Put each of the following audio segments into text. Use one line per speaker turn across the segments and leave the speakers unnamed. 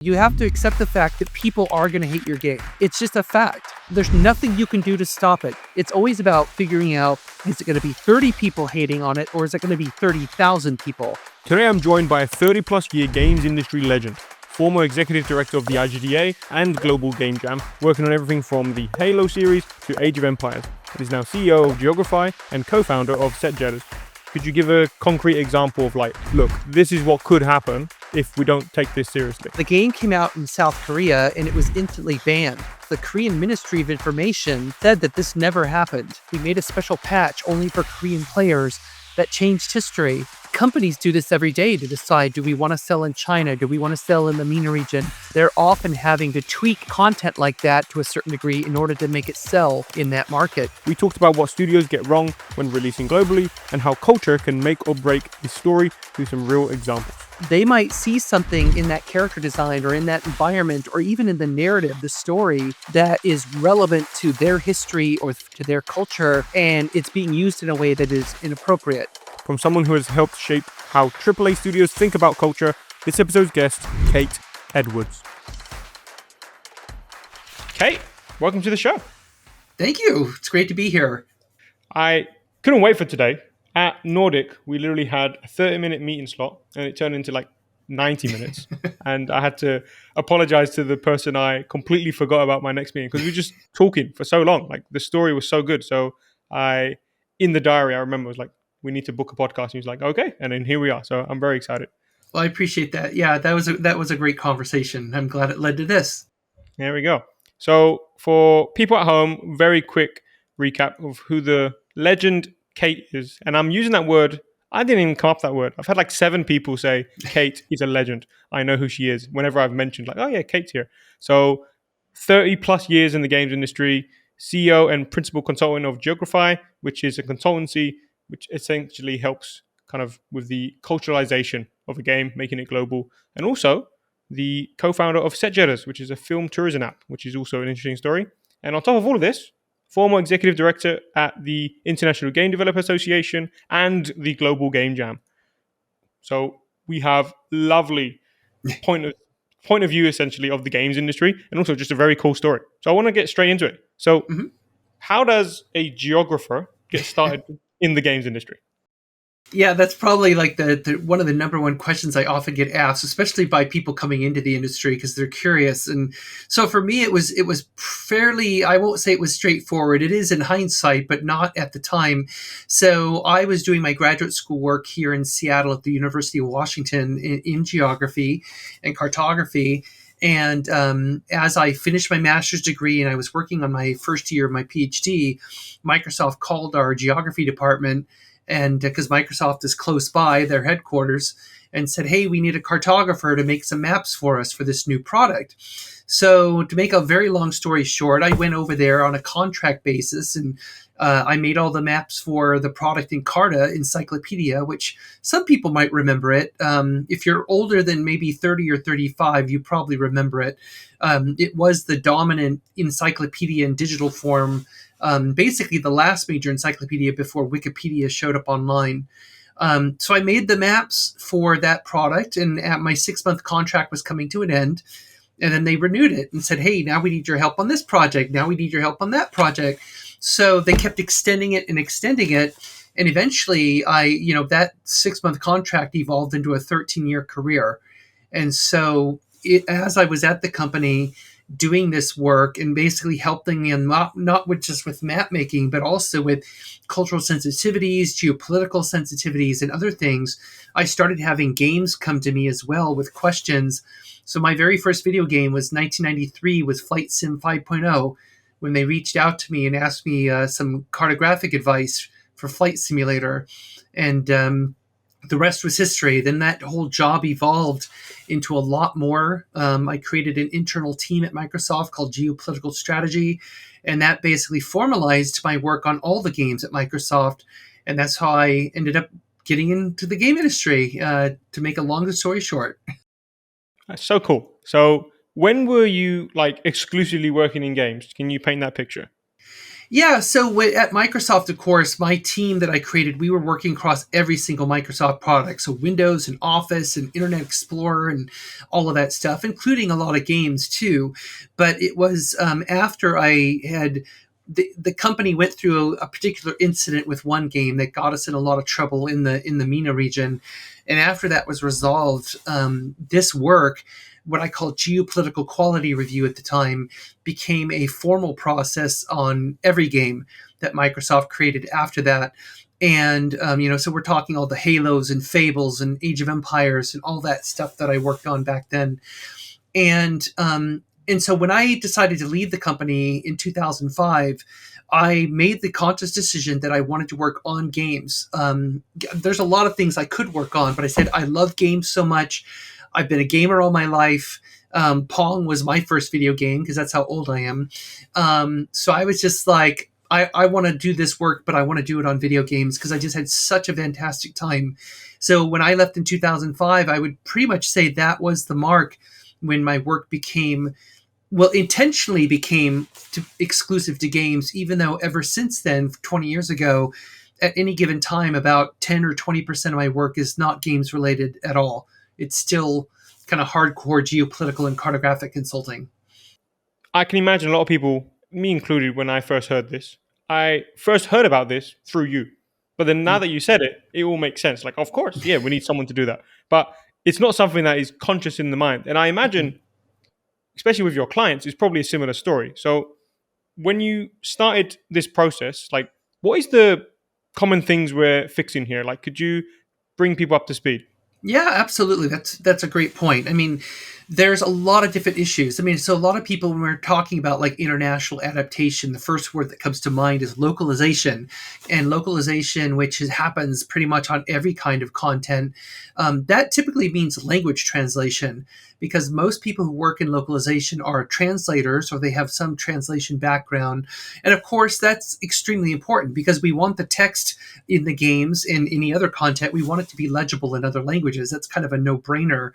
You have to accept the fact that people are going to hate your game. It's just a fact. There's nothing you can do to stop it. It's always about figuring out, is it going to be 30 people hating on it, or is it going to be 30,000 people?
Today I'm joined by a 30-plus year games industry legend, former executive director of the IGDA and Global Game Jam, working on everything from the Halo series to Age of Empires. He is now CEO of Geogrify and co-founder of SetJetters. Could you give a concrete example of look, this is what could happen if we don't take this seriously?
The game came out in South Korea and it was instantly banned. The Korean Ministry of Information said that this never happened. We made a special patch only for Korean players that changed history. Companies do this every day to decide, do we want to sell in China? Do we want to sell in the MENA region? They're often having to tweak content like that to a certain degree in order to make it sell in that market.
We talked about what studios get wrong when releasing globally and how culture can make or break a story through some real examples.
They might see something in that character design or in that environment or even in the narrative, the story, that is relevant to their history or to their culture, and it's being used in a way that is inappropriate.
From someone who has helped shape how AAA studios think about culture, this episode's guest, Kate Edwards. Kate, welcome to the show.
Thank you. It's great to be here.
I couldn't wait for today. At Nordic, we literally had a 30-minute meeting slot, and it turned into 90 minutes. And I had to apologize to the person I completely forgot about my next meeting because we were just talking for so long. The story was so good. So in the diary, I remember, was we need to book a podcast. And he was like, okay. And then here we are. So I'm very excited.
Well, I appreciate that. Yeah, that was a great conversation. I'm glad it led to this.
There we go. So for people at home, very quick recap of who the legend Kate is. And I'm using that word. I didn't even come up with that word. I've had 7 people say Kate is a legend. I know who she is. Whenever I've mentioned oh yeah, Kate's here. So 30 plus years in the games industry, CEO and principal consultant of Geogrify, which is a consultancy which essentially helps kind of with the culturalisation of a game, making it global. And also the co-founder of SetJetters, which is a film tourism app, which is also an interesting story. And on top of all of this, former executive director at the International Game Developer Association and the Global Game Jam. So we have lovely point of view, essentially, of the games industry, and also just a very cool story. So I want to get straight into it. So how does a geographer get started in the games industry?
Yeah, that's probably the one of the number one questions I often get asked, especially by people coming into the industry because they're curious. And so for me, it was fairly, I won't say it was straightforward. It is in hindsight, but not at the time. So I was doing my graduate school work here in Seattle at the University of Washington in geography and cartography. And as I finished my master's degree and I was working on my first year of my PhD, Microsoft called our geography department, and because Microsoft is close by their headquarters, and said, hey, we need a cartographer to make some maps for us for this new product. So to make a very long story short, I went over there on a contract basis and I made all the maps for the product Encarta Encyclopedia, which some people might remember it. If you're older than maybe 30 or 35, you probably remember it. It was the dominant encyclopedia in digital form, basically the last major encyclopedia before Wikipedia showed up online. So I made the maps for that product, and my 6-month contract was coming to an end. And then they renewed it and said, hey, now we need your help on this project. Now we need your help on that project. So they kept extending it. And eventually that 6-month contract evolved into a 13-year career. And so as I was at the company doing this work and basically helping them not just with map making, but also with cultural sensitivities, geopolitical sensitivities, and other things, I started having games come to me as well with questions. So my very first video game was 1993 was Flight Sim 5.0, when they reached out to me and asked me some cartographic advice for Flight Simulator. And the rest was history. Then that whole job evolved into a lot more. I created an internal team at Microsoft called Geopolitical Strategy, and that basically formalized my work on all the games at Microsoft. And that's how I ended up getting into the game industry, to make a long story short.
That's so cool. So when were you exclusively working in games? Can you paint that picture?
Yeah, so at Microsoft, of course, my team that I created, we were working across every single Microsoft product. So Windows and Office and Internet Explorer and all of that stuff, including a lot of games too. But it was after I had the company went through a particular incident with one game that got us in a lot of trouble in the MENA region. And after that was resolved, this work, what I call geopolitical quality review at the time, became a formal process on every game that Microsoft created after that. And so we're talking all the Halos and Fables and Age of Empires and all that stuff that I worked on back then. And so when I decided to leave the company in 2005, I made the conscious decision that I wanted to work on games. There's a lot of things I could work on, but I said I love games so much. I've been a gamer all my life. Pong was my first video game because that's how old I am. So I was just like, I want to do this work, but I want to do it on video games because I just had such a fantastic time. So when I left in 2005, I would pretty much say that was the mark when my work became, well, intentionally became exclusive to games, even though ever since then, 20 years ago, at any given time, about 10 or 20% of my work is not games related at all. It's still kind of hardcore geopolitical and cartographic consulting.
I can imagine a lot of people, me included, when I first heard this. I first heard about this through you. But then now that you said it, it all makes sense. Like, of course, yeah, we need someone to do that. But it's not something that is conscious in the mind. And I imagine, especially with your clients, it's probably a similar story. So when you started this process, like, what is the common things we're fixing here? Like, could you bring people up to speed?
Yeah, absolutely. That's a great point. I mean, there's a lot of different issues. I mean, so a lot of people, when we're talking about like international adaptation, the first word that comes to mind is localization, and localization, which happens pretty much on every kind of content. That typically means language translation, because most people who work in localization are translators or they have some translation background, and of course that's extremely important because we want the text in the games and any other content, we want it to be legible in other languages. That's kind of a no-brainer.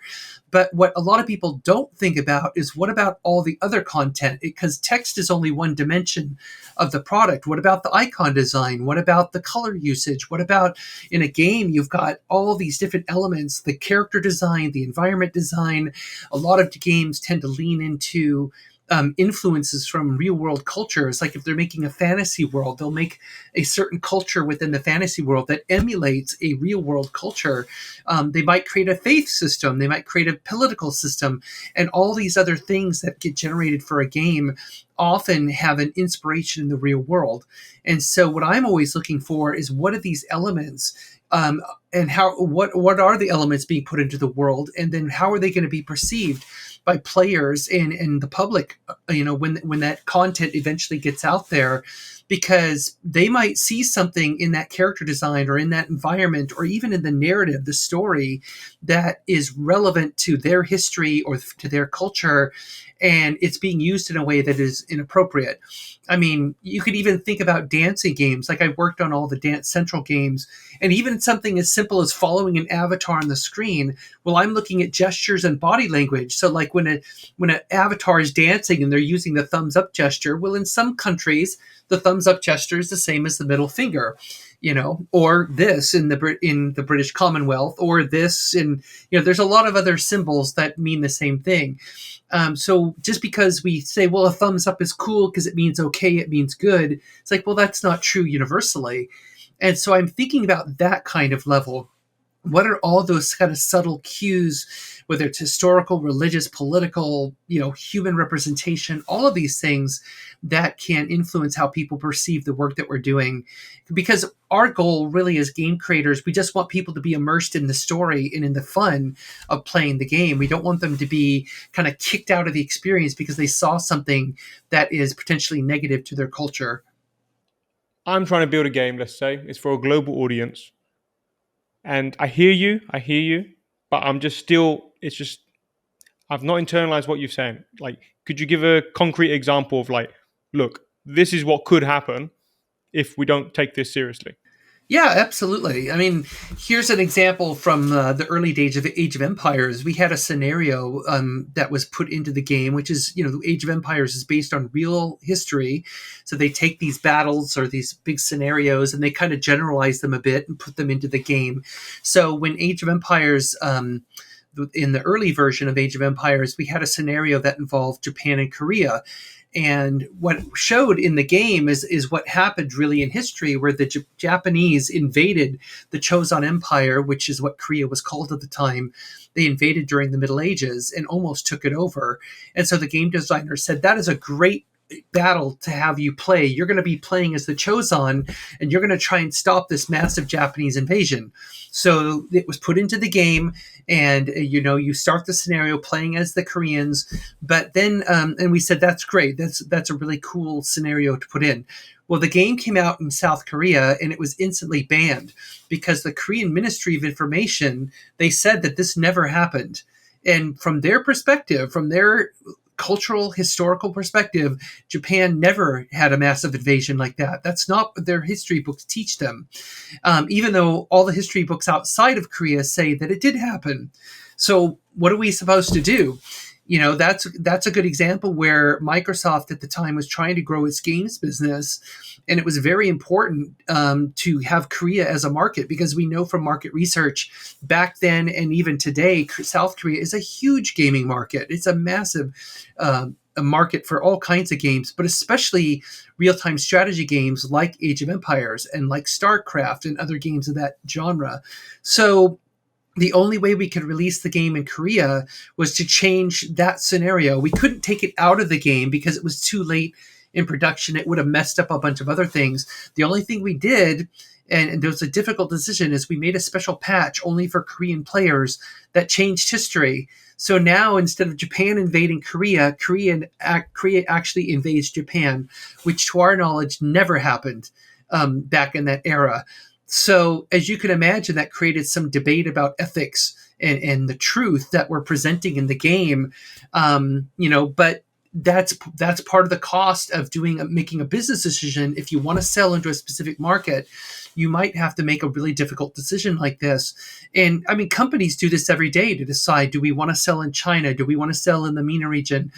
But what a lot of people don't think about is what about all the other content? Because text is only one dimension of the product. What about the icon design? What about the color usage? What about in a game, you've got all these different elements, the character design, the environment design. A lot of games tend to lean into influences from real world cultures. Like if they're making a fantasy world, they'll make a certain culture within the fantasy world that emulates a real world culture. They might create a faith system, they might create a political system, and all these other things that get generated for a game often have an inspiration in the real world. And so what I'm always looking for is what are these elements, and how what are the elements being put into the world, and then how are they going to be perceived by players and the public, when that content eventually gets out there, because they might see something in that character design or in that environment or even in the narrative, the story, that is relevant to their history or to their culture, and it's being used in a way that is inappropriate. I mean, you could even think about dancing games. Like I worked on all the Dance Central games, and even something as simple as following an avatar on the screen. Well, I'm looking at gestures and body language. So, like when an avatar is dancing and they're using the thumbs up gesture, well, in some countries, the thumbs up gesture is the same as the middle finger, or this in the British Commonwealth, or this in, there's a lot of other symbols that mean the same thing. So just because we say, well, a thumbs up is cool because it means okay, it means good, it's like, well, that's not true universally. And so I'm thinking about that kind of level. What are all those kind of subtle cues, whether it's historical, religious, political, human representation, all of these things that can influence how people perceive the work that we're doing? Because our goal really as game creators, we just want people to be immersed in the story and in the fun of playing the game. We don't want them to be kind of kicked out of the experience because they saw something that is potentially negative to their culture.
I'm trying to build a game, let's say, it's for a global audience. And I hear you, but I'm just still, it's just, I've not internalized what you're saying. Like, could you give a concrete example of like, look, this is what could happen if we don't take this seriously?
Yeah, absolutely. I mean, here's an example from the early days of Age of Empires. We had a scenario that was put into the game, which is, the Age of Empires is based on real history. So they take these battles or these big scenarios and they kind of generalize them a bit and put them into the game. So when Age of Empires, in the early version of Age of Empires, we had a scenario that involved Japan and Korea. And what showed in the game is what happened really in history, where the Japanese invaded the Choson Empire, which is what Korea was called at the time. They invaded during the Middle Ages and almost took it over. And so the game designer said, that is a great battle to have you play. You're going to be playing as the Choson, and you're going to try and stop this massive Japanese invasion. So it was put into the game, and you start the scenario playing as the Koreans, but then and we said, that's great, that's a really cool scenario to put in. Well, the game came out in South Korea and it was instantly banned because the Korean Ministry of Information, they said that this never happened. And from their perspective, from their cultural historical perspective, Japan never had a massive invasion like that. That's not what their history books teach them, even though all the history books outside of Korea say that it did happen. So what are we supposed to do? That's a good example where Microsoft at the time was trying to grow its games business, and it was very important to have Korea as a market, because we know from market research back then and even today, South Korea is a huge gaming market. It's a massive a market for all kinds of games, but especially real-time strategy games like Age of Empires and like StarCraft and other games of that genre. So the only way we could release the game in Korea was to change that scenario. We couldn't take it out of the game because it was too late in production. It would have messed up a bunch of other things. The only thing we did, and there was a difficult decision, is we made a special patch only for Korean players that changed history. So now, instead of Japan invading Korea, Korea actually invades Japan, which to our knowledge never happened back in that era. So, as you can imagine, that created some debate about ethics and the truth that we're presenting in the game. But that's part of the cost of making a business decision. If you want to sell into a specific market, you might have to make a really difficult decision like this. And I mean, companies do this every day to decide: do we want to sell in China? Do we want to sell in the MENA region?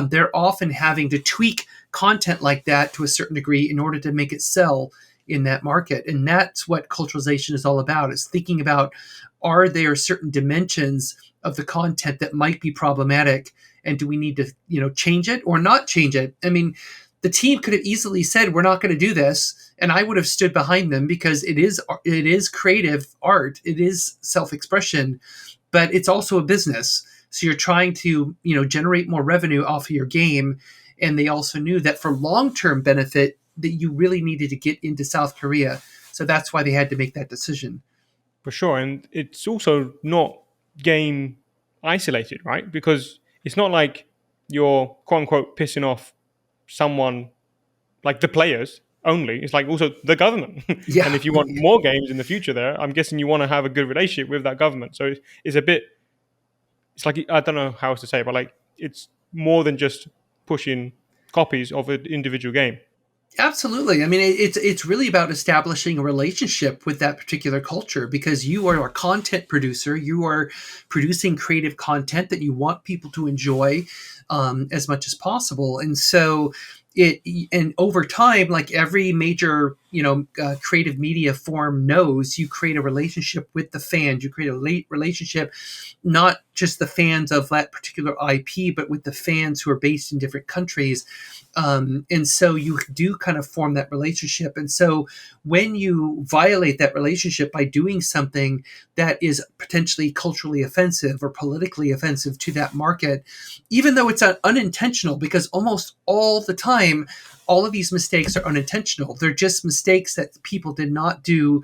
They're often having to tweak content like that to a certain degree in order to make it sell in that market. And that's what culturalization is all about, is thinking about, are there certain dimensions of the content that might be problematic, and do we need to change it or not change it? I mean, the team could have easily said, we're not going to do this, and I would have stood behind them, because it is creative art, it is self-expression, but it's also a business. So you're trying to generate more revenue off of your game. And they also knew that for long-term benefit, that you really needed to get into South Korea. So that's why they had to make that decision.
For sure. And it's also not game isolated, right? Because it's not like you're quote unquote pissing off someone, like the players only. It's like also the government. And
Yeah.
if you want more games in the future there, I'm guessing you want to have a good relationship with that government. So it's a bit, it's like, I don't know how else to say it, but like it's more than just pushing copies of an individual game.
Absolutely. I mean, it's really about establishing a relationship with that particular culture, because you are a content producer. You are producing creative content that you want people to enjoy as much as possible. And so and over time, like every major creative media form knows, you create a relationship with the fans. You create a relationship, not just the fans of that particular IP, but with the fans who are based in different countries. And so you do kind of form that relationship. And so when you violate that relationship by doing something that is potentially culturally offensive or politically offensive to that market, even though it's unintentional, because almost all the time, all of these mistakes are unintentional. They're just mistakes that people did not do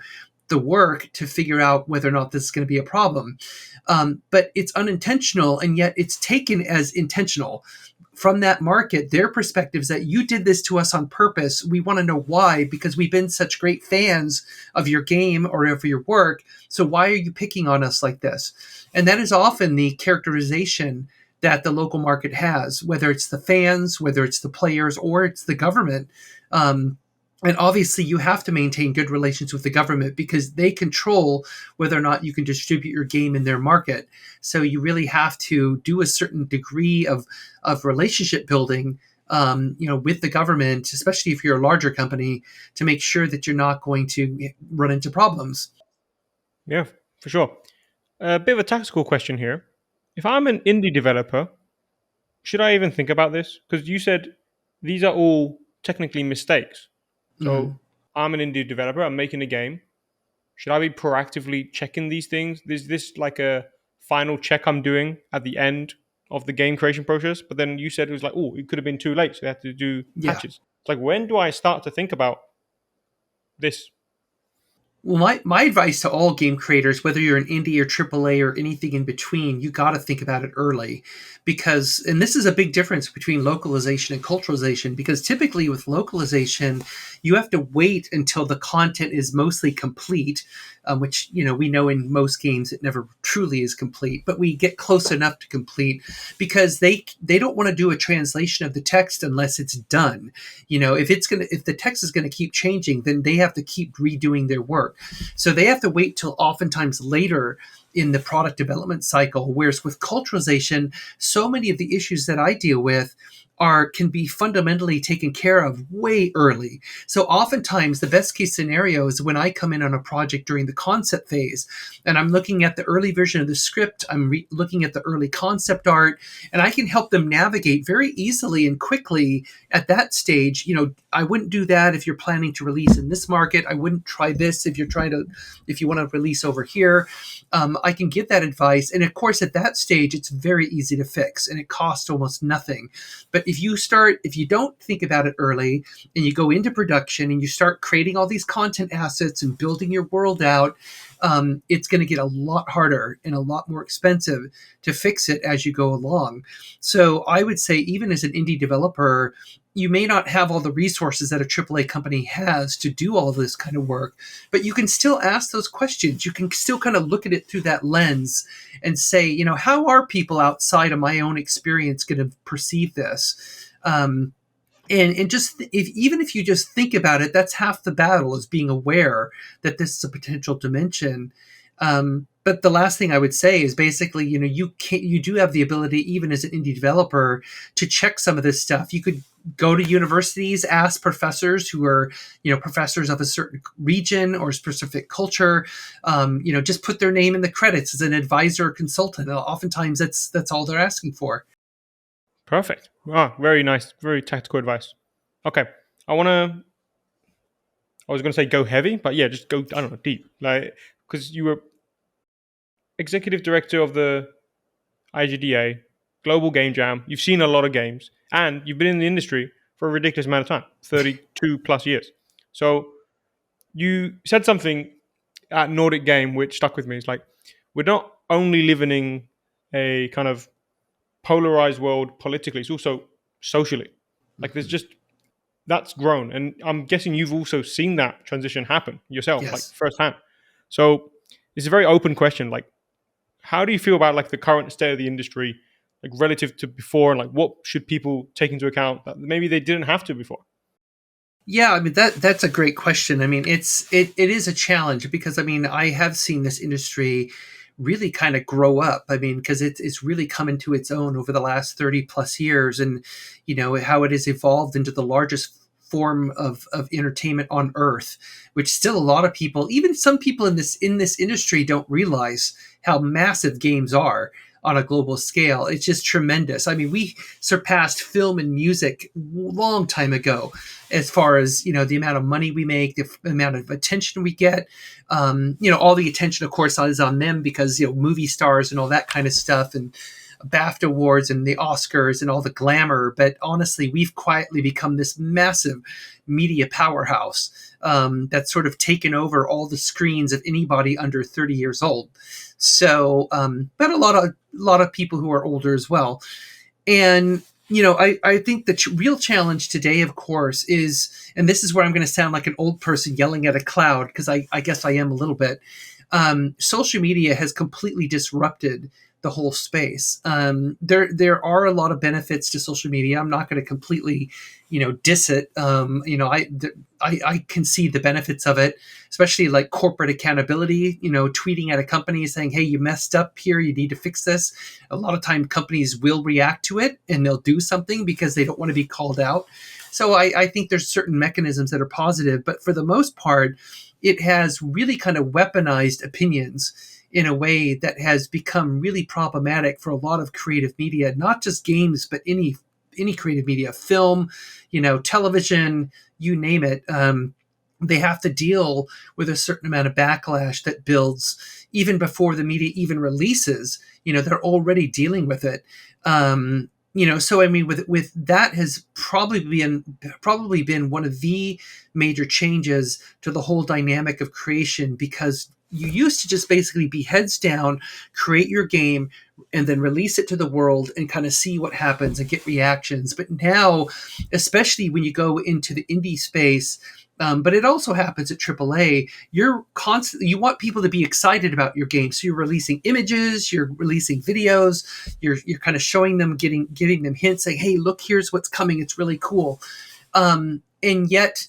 the work to figure out whether or not this is going to be a problem. But it's unintentional, and yet it's taken as intentional. From that market, their perspective is that you did this to us on purpose. We want to know why, because we've been such great fans of your game or of your work. So why are you picking on us like this? And that is often the characterization that the local market has, whether it's the fans, whether it's the players, or it's the government. And obviously, you have to maintain good relations with the government because they control whether or not you can distribute your game in their market. So you really have to do a certain degree of relationship building, with the government, especially if you're a larger company, to make sure that you're not going to run into problems.
Yeah, for sure. A bit of a tactical question here. If I'm an indie developer, should I even think about this? Because you said these are all technically mistakes. So
Mm.
I'm an indie developer, I'm making a game. Should I be proactively checking these things? Is this like a final check I'm doing at the end of the game creation process? But then you said it was like, oh, it could have been too late, so they had to do
Yeah.
patches. It's like, when do I start to think about this?
Well, my advice to all game creators, whether you're an indie or AAA or anything in between, you got to think about it early because, and this is a big difference between localization and culturalization, because typically with localization, you have to wait until the content is mostly complete, which, we know in most games it never truly is complete, but we get close enough to complete because they don't want to do a translation of the text unless it's done. If the text is going to keep changing, then they have to keep redoing their work. So they have to wait till oftentimes later in the product development cycle. Whereas with culturalization, so many of the issues that I deal with can be fundamentally taken care of way early. So oftentimes the best case scenario is when I come in on a project during the concept phase and I'm looking at the early version of the script, I'm looking at the early concept art, and I can help them navigate very easily and quickly at that stage. I wouldn't do that if you're planning to release in this market. I wouldn't try this if you want to release over here. I can give that advice. And of course, at that stage, it's very easy to fix and it costs almost nothing. But if you don't think about it early and you go into production and you start creating all these content assets and building your world out, it's going to get a lot harder and a lot more expensive to fix it as you go along. So I would say, even as an indie developer, you may not have all the resources that a AAA company has to do all of this kind of work, but you can still ask those questions. You can still kind of look at it through that lens and say, how are people outside of my own experience going to perceive this? And just even if you just think about it, that's half the battle, is being aware that this is a potential dimension. But the last thing I would say is basically, you do have the ability, even as an indie developer, to check some of this stuff. You could go to universities, ask professors who are, professors of a certain region or specific culture, just put their name in the credits as an advisor or consultant. Oftentimes that's all they're asking for.
Perfect. Ah, very nice, very tactical advice. Okay, I want to. I was going to say go heavy, but yeah, just go. I don't know, deep, like because you were executive director of the IGDA, Global Game Jam. You've seen a lot of games, and you've been in the industry for a ridiculous amount of time, 32 plus years. So you said something at Nordic Game which stuck with me. It's like, we're not only living in a kind of polarized world politically, it's also socially. Like, there's just, that's grown. And I'm guessing you've also seen that transition happen yourself, like
Yes.
firsthand. So it's a very open question. Like, how do you feel about like the current state of the industry, like relative to before, and like what should people take into account that maybe they didn't have to before?
Yeah, I mean that's a great question. I mean, it is a challenge because, I mean, I have seen this industry really kind of grow up. I mean, because it's really come into its own over the last 30 plus years, and how it has evolved into the largest form of entertainment on earth, which still a lot of people, even some people in this industry, don't realize how massive games are on a global scale. It's just tremendous. I mean, we surpassed film and music long time ago as far as the amount of money we make, the amount of attention we get. All the attention, of course, is on them because movie stars and all that kind of stuff, and BAFTA awards and the Oscars and all the glamour. But honestly, we've quietly become this massive media powerhouse that's sort of taken over all the screens of anybody under 30 years old. So, but a lot of people who are older as well. And I think the real challenge today, of course, is, and this is where I'm going to sound like an old person yelling at a cloud, because I guess I am a little bit. Social media has completely disrupted the whole space. There are a lot of benefits to social media. I'm not going to completely, diss it. I can see the benefits of it, especially like corporate accountability. Tweeting at a company saying, "Hey, you messed up here. You need to fix this." A lot of time, companies will react to it and they'll do something because they don't want to be called out. So I think there's certain mechanisms that are positive, but for the most part, it has really kind of weaponized opinions in a way that has become really problematic for a lot of creative media, not just games, but any creative media, film, television, you name it. They have to deal with a certain amount of backlash that builds even before the media even releases. They're already dealing with it. So I mean, with that has probably been one of the major changes to the whole dynamic of creation, because you used to just basically be heads down, create your game, and then release it to the world and kind of see what happens and get reactions. But now, especially when you go into the indie space, but it also happens at AAA. You want people to be excited about your game, so you're releasing images, you're releasing videos, you're kind of showing them, giving them hints, saying, "Hey, look, here's what's coming. It's really cool." And yet,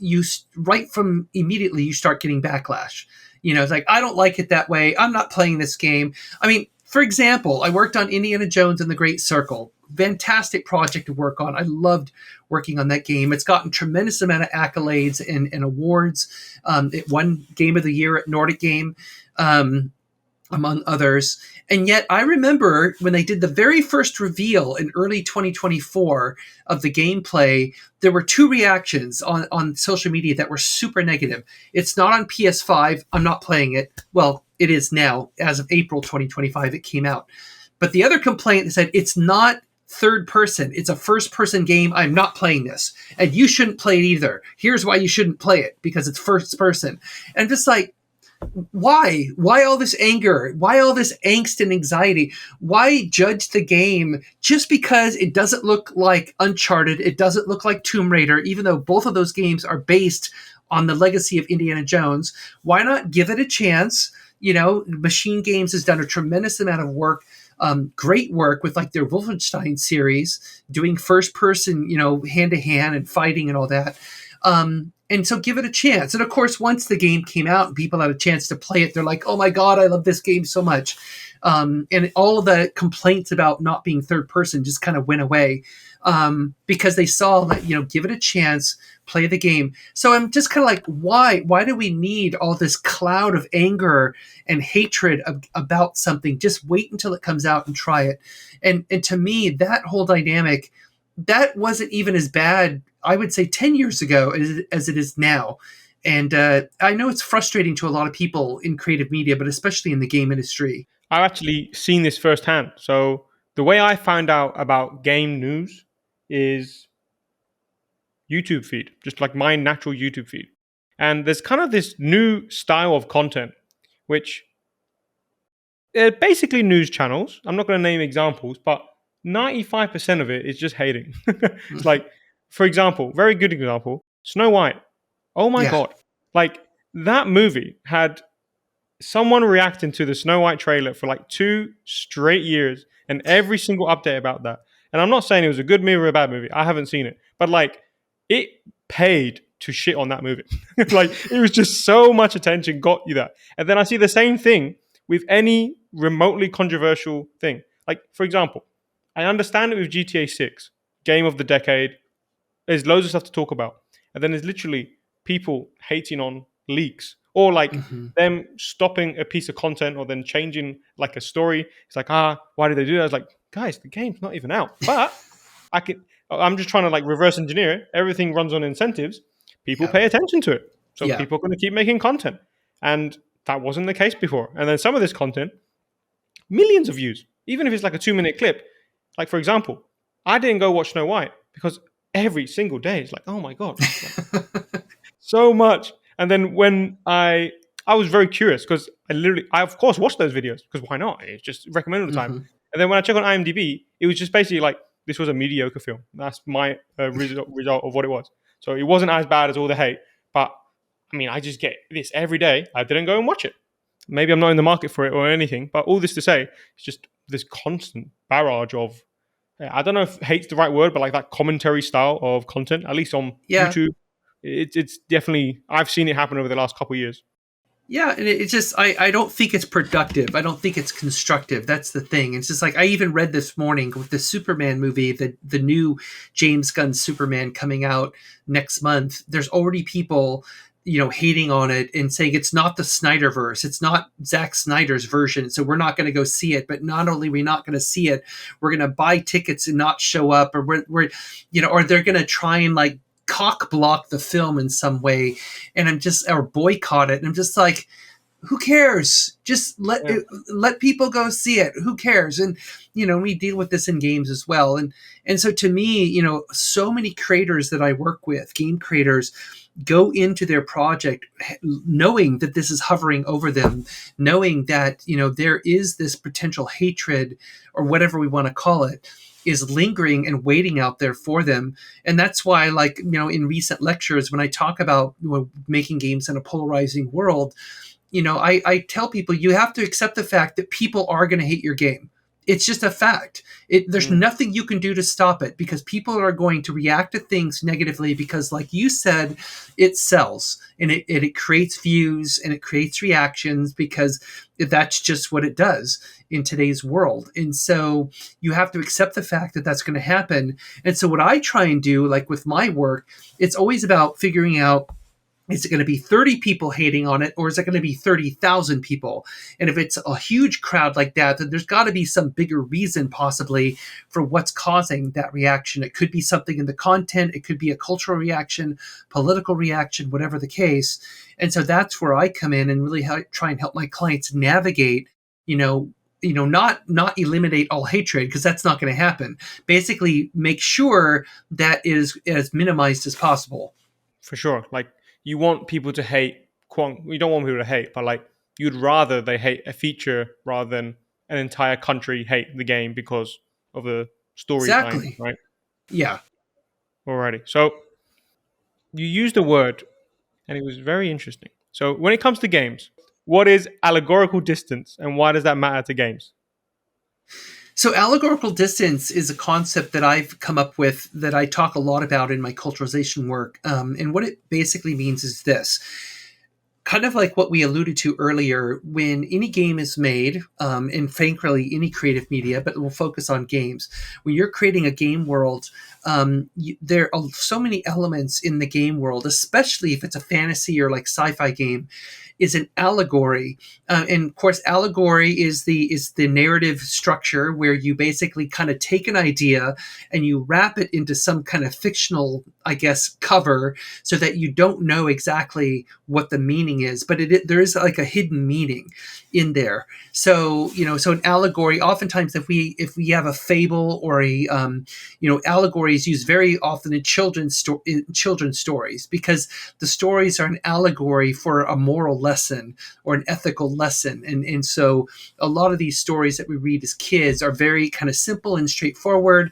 right from immediately you start getting backlash. It's like, "I don't like it that way. I'm not playing this game." I mean, for example, I worked on Indiana Jones and the Great Circle. Fantastic project to work on. I loved working on that game. It's gotten tremendous amount of accolades and awards. It won Game of the Year at Nordic Game, among others. And yet I remember when they did the very first reveal in early 2024 of the gameplay, there were two reactions on social media that were super negative. "It's not on PS5. I'm not playing it." Well, it is now. As of April 2025, it came out. But the other complaint said, "It's not third person. It's a first person game. I'm not playing this. And you shouldn't play it either. Here's why you shouldn't play it, because it's first person." And just like, why all this anger? Why all this angst and anxiety? Why judge the game just because it doesn't look like Uncharted, it doesn't look like Tomb Raider, even though both of those games are based on the legacy of Indiana Jones? Why not give it a chance? Machine Games has done a tremendous amount of work, great work with like their Wolfenstein series, doing first person, hand to hand and fighting and all that. And so give it a chance. And of course, once the game came out and people had a chance to play it, they're like, "Oh my God, I love this game so much." And all of the complaints about not being third person just kind of went away, because they saw that, give it a chance, play the game. So I'm just kind of like, why do we need all this cloud of anger and hatred about something? Just wait until it comes out and try it. And to me, that whole dynamic, that wasn't even as bad, I would say, 10 years ago as it is now. And I know it's frustrating to a lot of people in creative media, but especially in the game industry.
I've actually seen this firsthand. So the way I found out about game news is YouTube feed, just like my natural YouTube feed. And there's kind of this new style of content, which are basically news channels. I'm not going to name examples, but 95% of it is just hating. It's like, for example, very good example, Snow White. Oh my
Yeah.
God. Like, that movie had someone reacting to the Snow White trailer for like 2 straight years and every single update about that. And I'm not saying it was a good movie or a bad movie. I haven't seen it. But like, it paid to shit on that movie. Like, it was just so much attention got you that. And then I see the same thing with any remotely controversial thing. Like, for example, I understand it with GTA 6, game of the decade. There's loads of stuff to talk about. And then there's literally people hating on leaks, or like them stopping a piece of content or then changing like a story. It's like, why did they do that? I was like, guys, the game's not even out. But I'm just trying to like reverse engineer it. Everything runs on incentives. People pay attention to it. So people are going to keep making content. And that wasn't the case before. And then some of this content, millions of views, even if it's like a 2-minute clip. Like, for example, I didn't go watch Snow White because every single day it's like, oh my God, like, so much. And then when I was very curious because I of course watched those videos because why not? It's just recommended all the time. And then when I check on IMDb, it was just basically like, this was a mediocre film. That's my result of what it was. So it wasn't as bad as all the hate, but I mean, I just get this every day. I didn't go and watch it. Maybe I'm not in the market for it or anything, but all this to say, it's just this constant barrage of, I don't know if hate's the right word, but like that commentary style of content, at least on
Yeah.
YouTube. It's definitely, I've seen it happen over the last couple of years.
Yeah, and it just I don't think it's productive. I don't think it's constructive. That's the thing. It's just like I even read this morning with the Superman movie, the new James Gunn Superman coming out next month. There's already people, hating on it and saying it's not the Snyderverse. It's not Zack Snyder's version. So we're not going to go see it. But not only are we not going to see it, we're going to buy tickets and not show up, or we're or they're going to try and like cock block the film in some way, and or boycott it. And I'm just like, who cares? Just
Yeah.
let people go see it. Who cares? And we deal with this in games as well. And so to me, so many creators that I work with, game creators, go into their project knowing that this is hovering over them, knowing that there is this potential hatred or whatever we want to call it is lingering and waiting out there for them. And that's why, like, in recent lectures, when I talk about making games in a polarizing world, I tell people you have to accept the fact that people are going to hate your game. It's just a fact. There's nothing you can do to stop it, because people are going to react to things negatively because, like you said, it sells and it creates views and it creates reactions, because that's just what it does in today's world. And so you have to accept the fact that that's going to happen. And so what I try and do, like with my work, it's always about figuring out, is it going to be 30 people hating on it, or is it going to be 30,000 people? And if it's a huge crowd like that, then there's got to be some bigger reason possibly for what's causing that reaction. It could be something in the content. It could be a cultural reaction, political reaction, whatever the case. And so that's where I come in and really try and help my clients navigate, not eliminate all hatred, because that's not going to happen. Basically, make sure that it is as minimized as possible.
For sure. Like, you want people to hate, you don't want people to hate, but like, you'd rather they hate a feature rather than an entire country hate the game because of the story behind it,
Exactly.
right?
Yeah.
Alrighty. So you used a word and it was very interesting. So when it comes to games, what is allegorical distance and why does that matter to games?
So allegorical distance is a concept that I've come up with that I talk a lot about in my culturalization work. And what it basically means is this. Kind of like what we alluded to earlier, when any game is made, and frankly, any creative media, but we'll focus on games. When you're creating a game world, there are so many elements in the game world, especially if it's a fantasy or like sci-fi game, is an allegory. And of course, allegory is the narrative structure where you basically kind of take an idea and you wrap it into some kind of fictional, I guess, cover, so that you don't know exactly what the meaning is, but there is like a hidden meaning in there. So so an allegory, oftentimes if we have a fable or a allegory is used very often in children's stories, because the stories are an allegory for a moral lesson or an ethical lesson. And so a lot of these stories that we read as kids are very kind of simple and straightforward.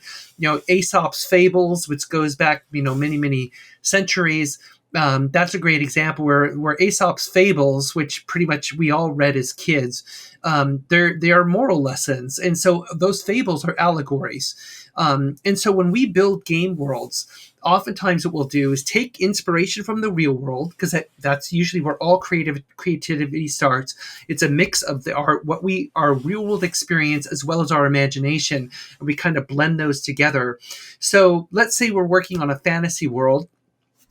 Aesop's fables, which goes back many centuries. That's a great example where Aesop's fables, which pretty much we all read as kids, they are moral lessons, and so those fables are allegories. And so when we build game worlds, oftentimes what we'll do is take inspiration from the real world, because that's usually where all creativity starts. It's a mix of our real world experience as well as our imagination, and we kind of blend those together. So let's say we're working on a fantasy world.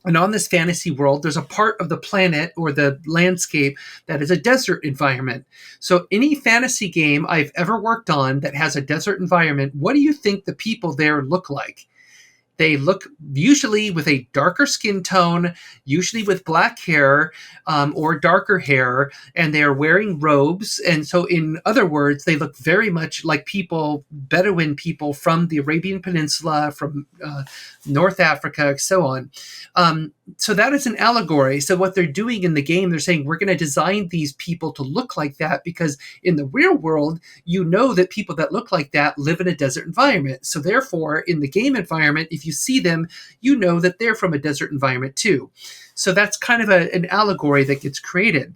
And on this fantasy world, there's a part of the planet or the landscape that is a desert environment. So any fantasy game I've ever worked on that has a desert environment, what do you think the people there look like? They look usually with a darker skin tone, usually with black hair, or darker hair, and they are wearing robes. And so, in other words, they look very much like Bedouin people from the Arabian Peninsula, from North Africa, and so on. So that is an allegory. So what they're doing in the game, they're saying, we're going to design these people to look like that, because in the real world, that people that look like that live in a desert environment. So therefore, in the game environment, if you see them, that they're from a desert environment too. So that's kind of an allegory that gets created.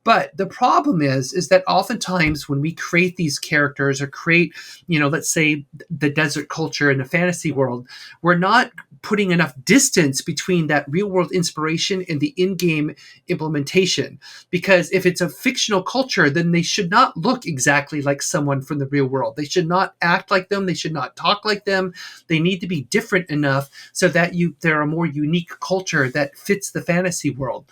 But the problem is that oftentimes when we create these characters or create, let's say the desert culture in the fantasy world, we're not putting enough distance between that real world inspiration and the in-game implementation. Because if it's a fictional culture, then they should not look exactly like someone from the real world. They should not act like them. They should not talk like them. They need to be different enough so that they're a more unique culture that fits the fantasy world.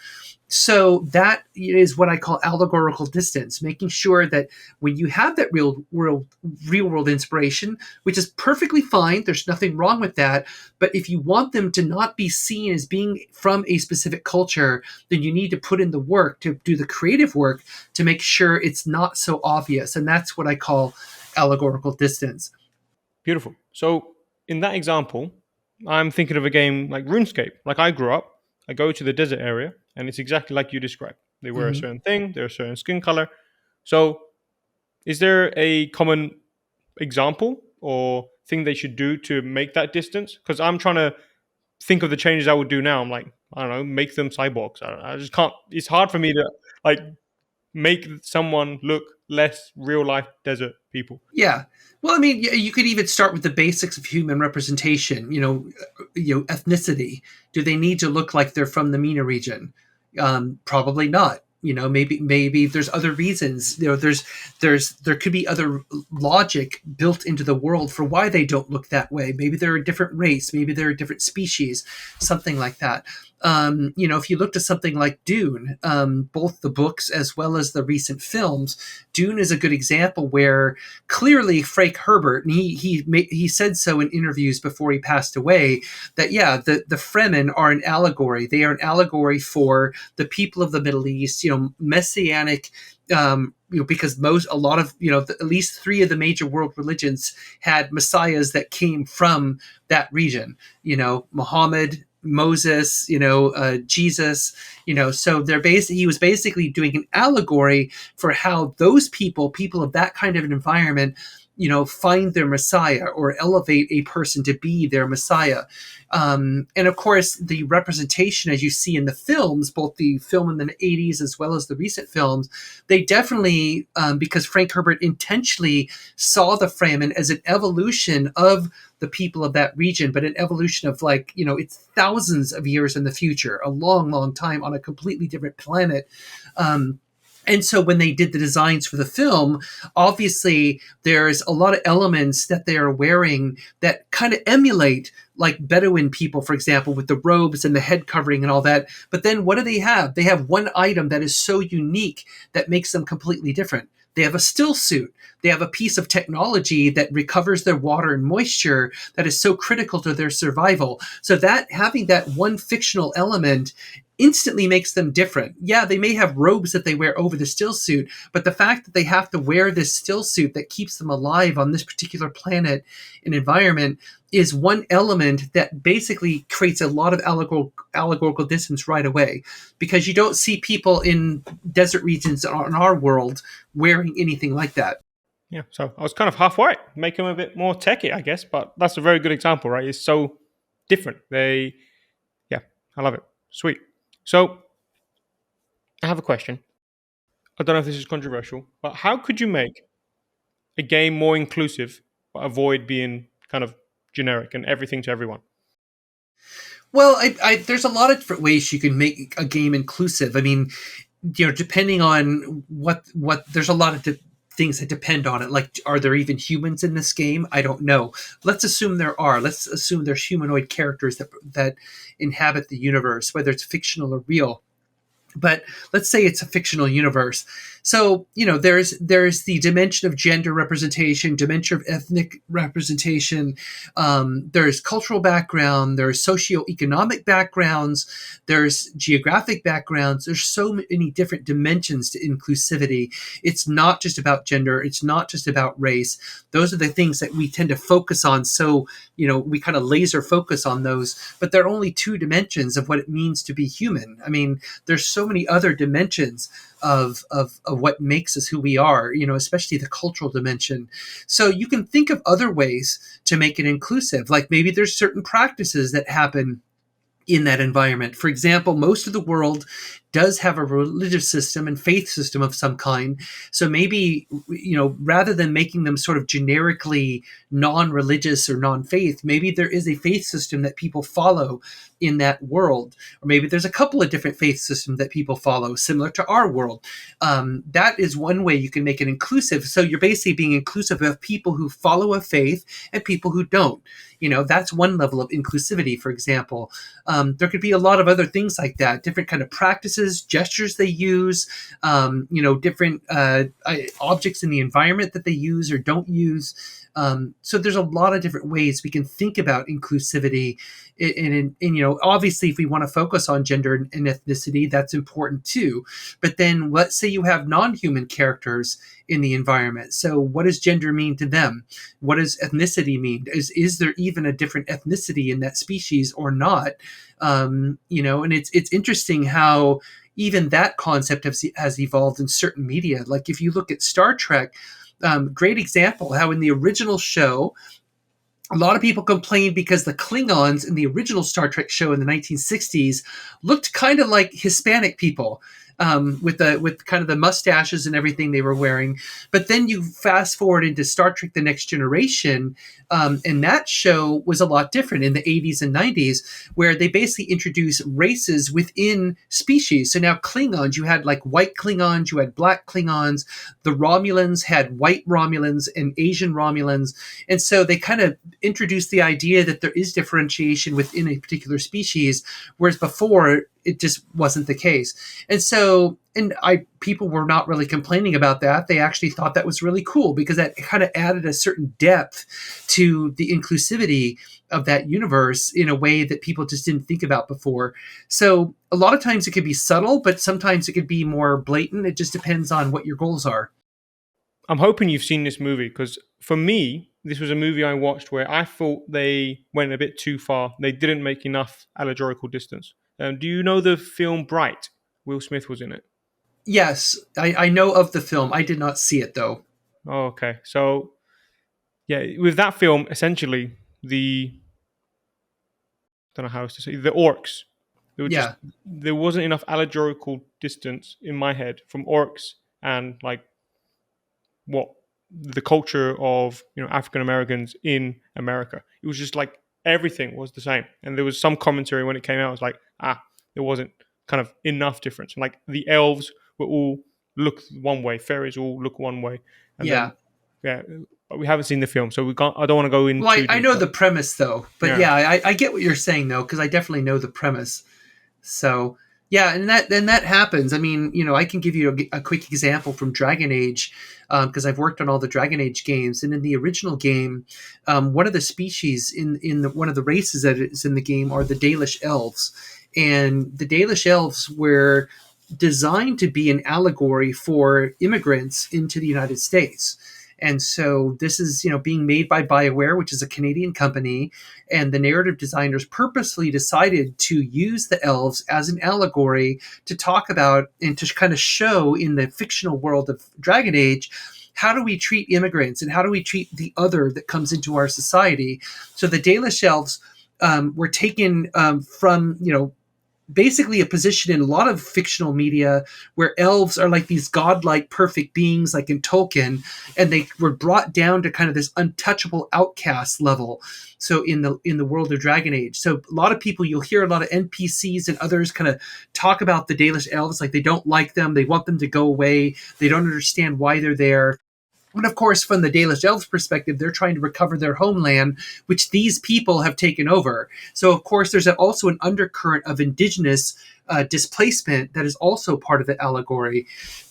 So that is what I call allegorical distance, making sure that when you have that real world inspiration, which is perfectly fine, there's nothing wrong with that. But if you want them to not be seen as being from a specific culture, then you need to put in the work to do the creative work to make sure it's not so obvious. And that's what I call allegorical distance.
Beautiful. So in that example, I'm thinking of a game like RuneScape. Like I grew up, I go to the desert area, and it's exactly like you described. They wear a
Mm-hmm.
certain thing, they're a certain skin color. So is there a common example or thing they should do to make that distance? Because I'm trying to think of the changes I would do now. I'm like, I don't know, make them cyborgs. I just can't. It's hard for me to like make someone look less real life desert people.
Yeah. Well, I mean, you could even start with the basics of human representation. Ethnicity. Do they need to look like they're from the MENA region? Probably not. Maybe there's other reasons. There could be other logic built into the world for why they don't look that way. Maybe they're a different race. Maybe they're a different species. Something like that. If you looked at something like Dune, both the books as well as the recent films, Dune is a good example where clearly Frank Herbert, and he said so in interviews before he passed away, that the Fremen are an allegory. They are an allegory for the people of the Middle East, messianic. Because a lot of at least three of the major world religions had messiahs that came from that region. Muhammad, Moses, Jesus, so he was basically doing an allegory for how those people of that kind of an environment, find their Messiah or elevate a person to be their Messiah. And of course, the representation, as you see in the films, both the film in the 80s as well as the recent films, they definitely, because Frank Herbert intentionally saw the Fremen as an evolution of the people of that region, but an evolution of it's thousands of years in the future, a long, long time on a completely different planet. And so when they did the designs for the film, obviously there's a lot of elements that they are wearing that kind of emulate like Bedouin people, for example, with the robes and the head covering and all that. But then what do they have? They have one item that is so unique that makes them completely different. They have a still suit. They have a piece of technology that recovers their water and moisture that is so critical to their survival. So that having that one fictional element instantly makes them different. Yeah, they may have robes that they wear over the still suit, but the fact that they have to wear this still suit that keeps them alive on this particular planet and environment is one element that basically creates a lot of allegorical distance right away, because you don't see people in desert regions in our world wearing anything like that.
Yeah, so I was kind of halfway, make them a bit more techy, I guess, but that's a very good example, right? It's so different. Yeah, I love it. Sweet. So I have a question. I don't know if this is controversial, but how could you make a game more inclusive but avoid being kind of generic and everything to everyone?
Well, there's a lot of different ways you can make a game inclusive. I mean, depending on what there's a lot of things that depend on it. Like, are there even humans in this game? I don't know. Let's assume there are. Let's assume there's humanoid characters that inhabit the universe, whether it's fictional or real. But let's say it's a fictional universe. So, there's the dimension of gender representation, dimension of ethnic representation. There's cultural background. There's socioeconomic backgrounds. There's geographic backgrounds. There's so many different dimensions to inclusivity. It's not just about gender. It's not just about race. Those are the things that we tend to focus on. So, we kind of laser focus on those, but they're only two dimensions of what it means to be human. I mean, there's so many other dimensions of what makes us who we are, especially the cultural dimension. So you can think of other ways to make it inclusive. Like maybe there's certain practices that happen in that environment. For example, most of the world does have a religious system and faith system of some kind. So maybe, rather than making them sort of generically non-religious or non-faith, maybe there is a faith system that people follow in that world, or maybe there's a couple of different faith systems that people follow similar to our world. That is one way you can make it inclusive. So you're basically being inclusive of people who follow a faith and people who don't. That's one level of inclusivity, for example. There could be a lot of other things like that, different kind of practices, gestures they use, different objects in the environment that they use or don't use. So there's a lot of different ways we can think about inclusivity. And obviously, if we want to focus on gender and ethnicity, that's important too. But then let's say you have non-human characters in the environment. So what does gender mean to them? What does ethnicity mean? Is there even a different ethnicity in that species or not? And it's interesting how even that concept has evolved in certain media. Like if you look at Star Trek, great example how in the original show, a lot of people complained because the Klingons in the original Star Trek show in the 1960s looked kind of like Hispanic people, with kind of the mustaches and everything they were wearing. But then you fast forward into Star Trek: The Next Generation, and that show was a lot different in the 80s and 90s, where they basically introduced races within species. So now Klingons, you had like white Klingons, you had black Klingons, the Romulans had white Romulans and Asian Romulans. And so they kind of introduced the idea that there is differentiation within a particular species, whereas before it just wasn't the case. And so, people were not really complaining about that. They actually thought that was really cool because that kind of added a certain depth to the inclusivity of that universe in a way that people just didn't think about before. So a lot of times it could be subtle, but sometimes it could be more blatant. It just depends on what your goals are.
I'm hoping you've seen this movie because for me, this was a movie I watched where I thought they went a bit too far. They didn't make enough allegorical distance. Do you know the film Bright? Will Smith was in it.
Yes, I know of the film. I did not see it though.
Oh, okay. So, yeah, with that film, essentially, I don't know how else to say, the orcs.
Yeah,
There wasn't enough allegorical distance in my head from orcs and like what the culture of African Americans in America. It was just like everything was the same, and there was some commentary when it came out. It was like there wasn't kind of enough difference. And like the elves were all look one way, fairies all look one way, and
yeah.
then yeah, but we haven't seen the film, so we can't. I don't want to go
Well,
into
I know
detail.
the premise though, but
Yeah.
yeah, I get what you're saying though, because I definitely know the premise. So yeah, and that happens. I mean, I can give you a quick example from Dragon Age, because I've worked on all the Dragon Age games, and in the original game, one of the species one of the races that is in the game are the Dalish elves, and the Dalish elves were designed to be an allegory for immigrants into the United States. And so this is, being made by BioWare, which is a Canadian company, and the narrative designers purposely decided to use the elves as an allegory to talk about and to kind of show in the fictional world of Dragon Age, how do we treat immigrants and how do we treat the other that comes into our society? So the Dalish elves were taken from, basically a position in a lot of fictional media where elves are like these godlike perfect beings like in Tolkien, and they were brought down to kind of this untouchable outcast level. So in the world of Dragon Age, so a lot of people, you'll hear a lot of NPCs and others kind of talk about the Dalish elves like they don't like them, they want them to go away, they don't understand why they're there. And of course, from the Dalish elves' perspective, they're trying to recover their homeland, which these people have taken over. So, of course, there's also an undercurrent of indigenous displacement that is also part of the allegory.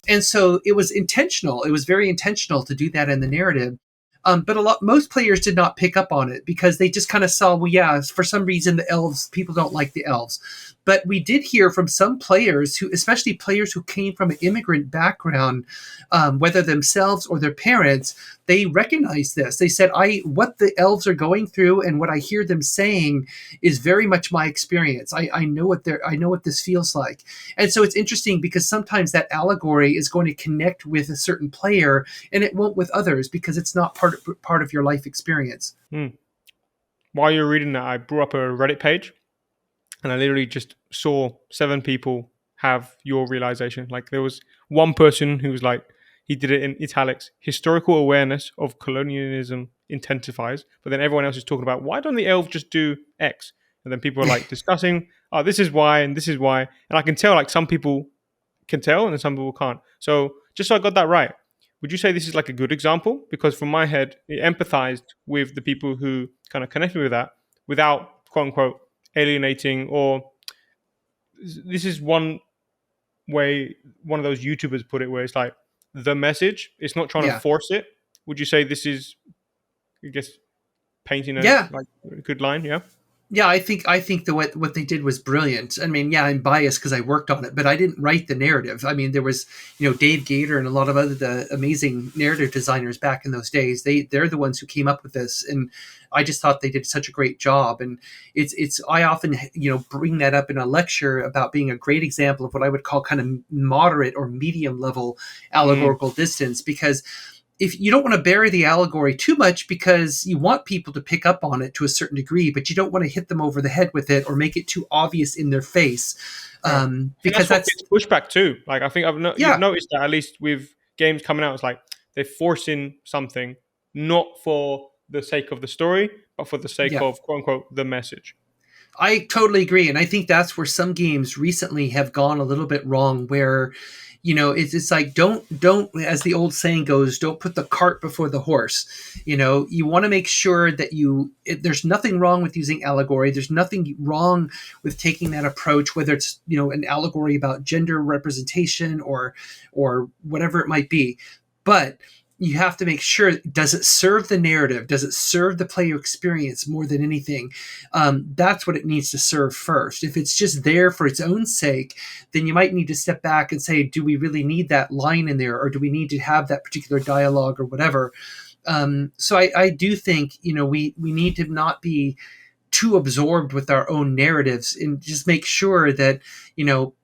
And so it was intentional. It was very intentional to do that in the narrative. But most players did not pick up on it because they just kind of saw, well, yeah, for some reason the elves, people don't like the elves. But we did hear from some players who, especially players who came from an immigrant background, whether themselves or their parents, they recognized this. They said, what the elves are going through and what I hear them saying is very much my experience. I know what this feels like. And so it's interesting because sometimes that allegory is going to connect with a certain player and it won't with others because it's not part of your life experience.
While you were reading that, I brought up a Reddit page, and I literally just saw 7 people have your realization. Like there was one person who was like, he did it in italics: historical awareness of colonialism intensifies. But then everyone else is talking about, why don't the elves just do X? And then people are like discussing, oh, this is why and this is why. And I can tell, like, some people can tell and some people can't. So just so I got that right, would you say this is like a good example? Because from my head, it empathized with the people who kind of connected with that without, quote unquote, alienating. Or this is one way one of those YouTubers put it, where it's like the message, it's not trying to
Yeah.
force it. Would you say this is, I guess, painting a
Yeah.
like a good line? Yeah.
Yeah, I think the what they did was brilliant. I mean, yeah, I'm biased because I worked on it, but I didn't write the narrative. I mean, there was Dave Gator and a lot of other the amazing narrative designers back in those days. They're the ones who came up with this, and I just thought they did such a great job. And it's I often bring that up in a lecture about being a great example of what I would call kind of moderate or medium level
Mm.
allegorical distance, because if you don't want to bury the allegory too much because you want people to pick up on it to a certain degree, but you don't want to hit them over the head with it or make it too obvious in their face,
Yeah. And
because
that's what
that's
gets pushback too. Like I think you've
yeah,
noticed that, at least with games coming out, it's like they're forcing something not for the sake of the story, but for the sake
yeah.
of, quote unquote, the message.
I totally agree, and I think that's where some games recently have gone a little bit wrong. Where, it's like don't, as the old saying goes, don't put the cart before the horse. You want to make sure that there's nothing wrong with using allegory. There's nothing wrong with taking that approach, whether it's an allegory about gender representation or whatever it might be, but you have to make sure, does it serve the narrative, does it serve the player experience more than anything. That's what it needs to serve first. If it's just there for its own sake, then you might need to step back and say, do we really need that line in there, or do we need to have that particular dialogue or whatever. So I do think we need to not be too absorbed with our own narratives, and just make sure that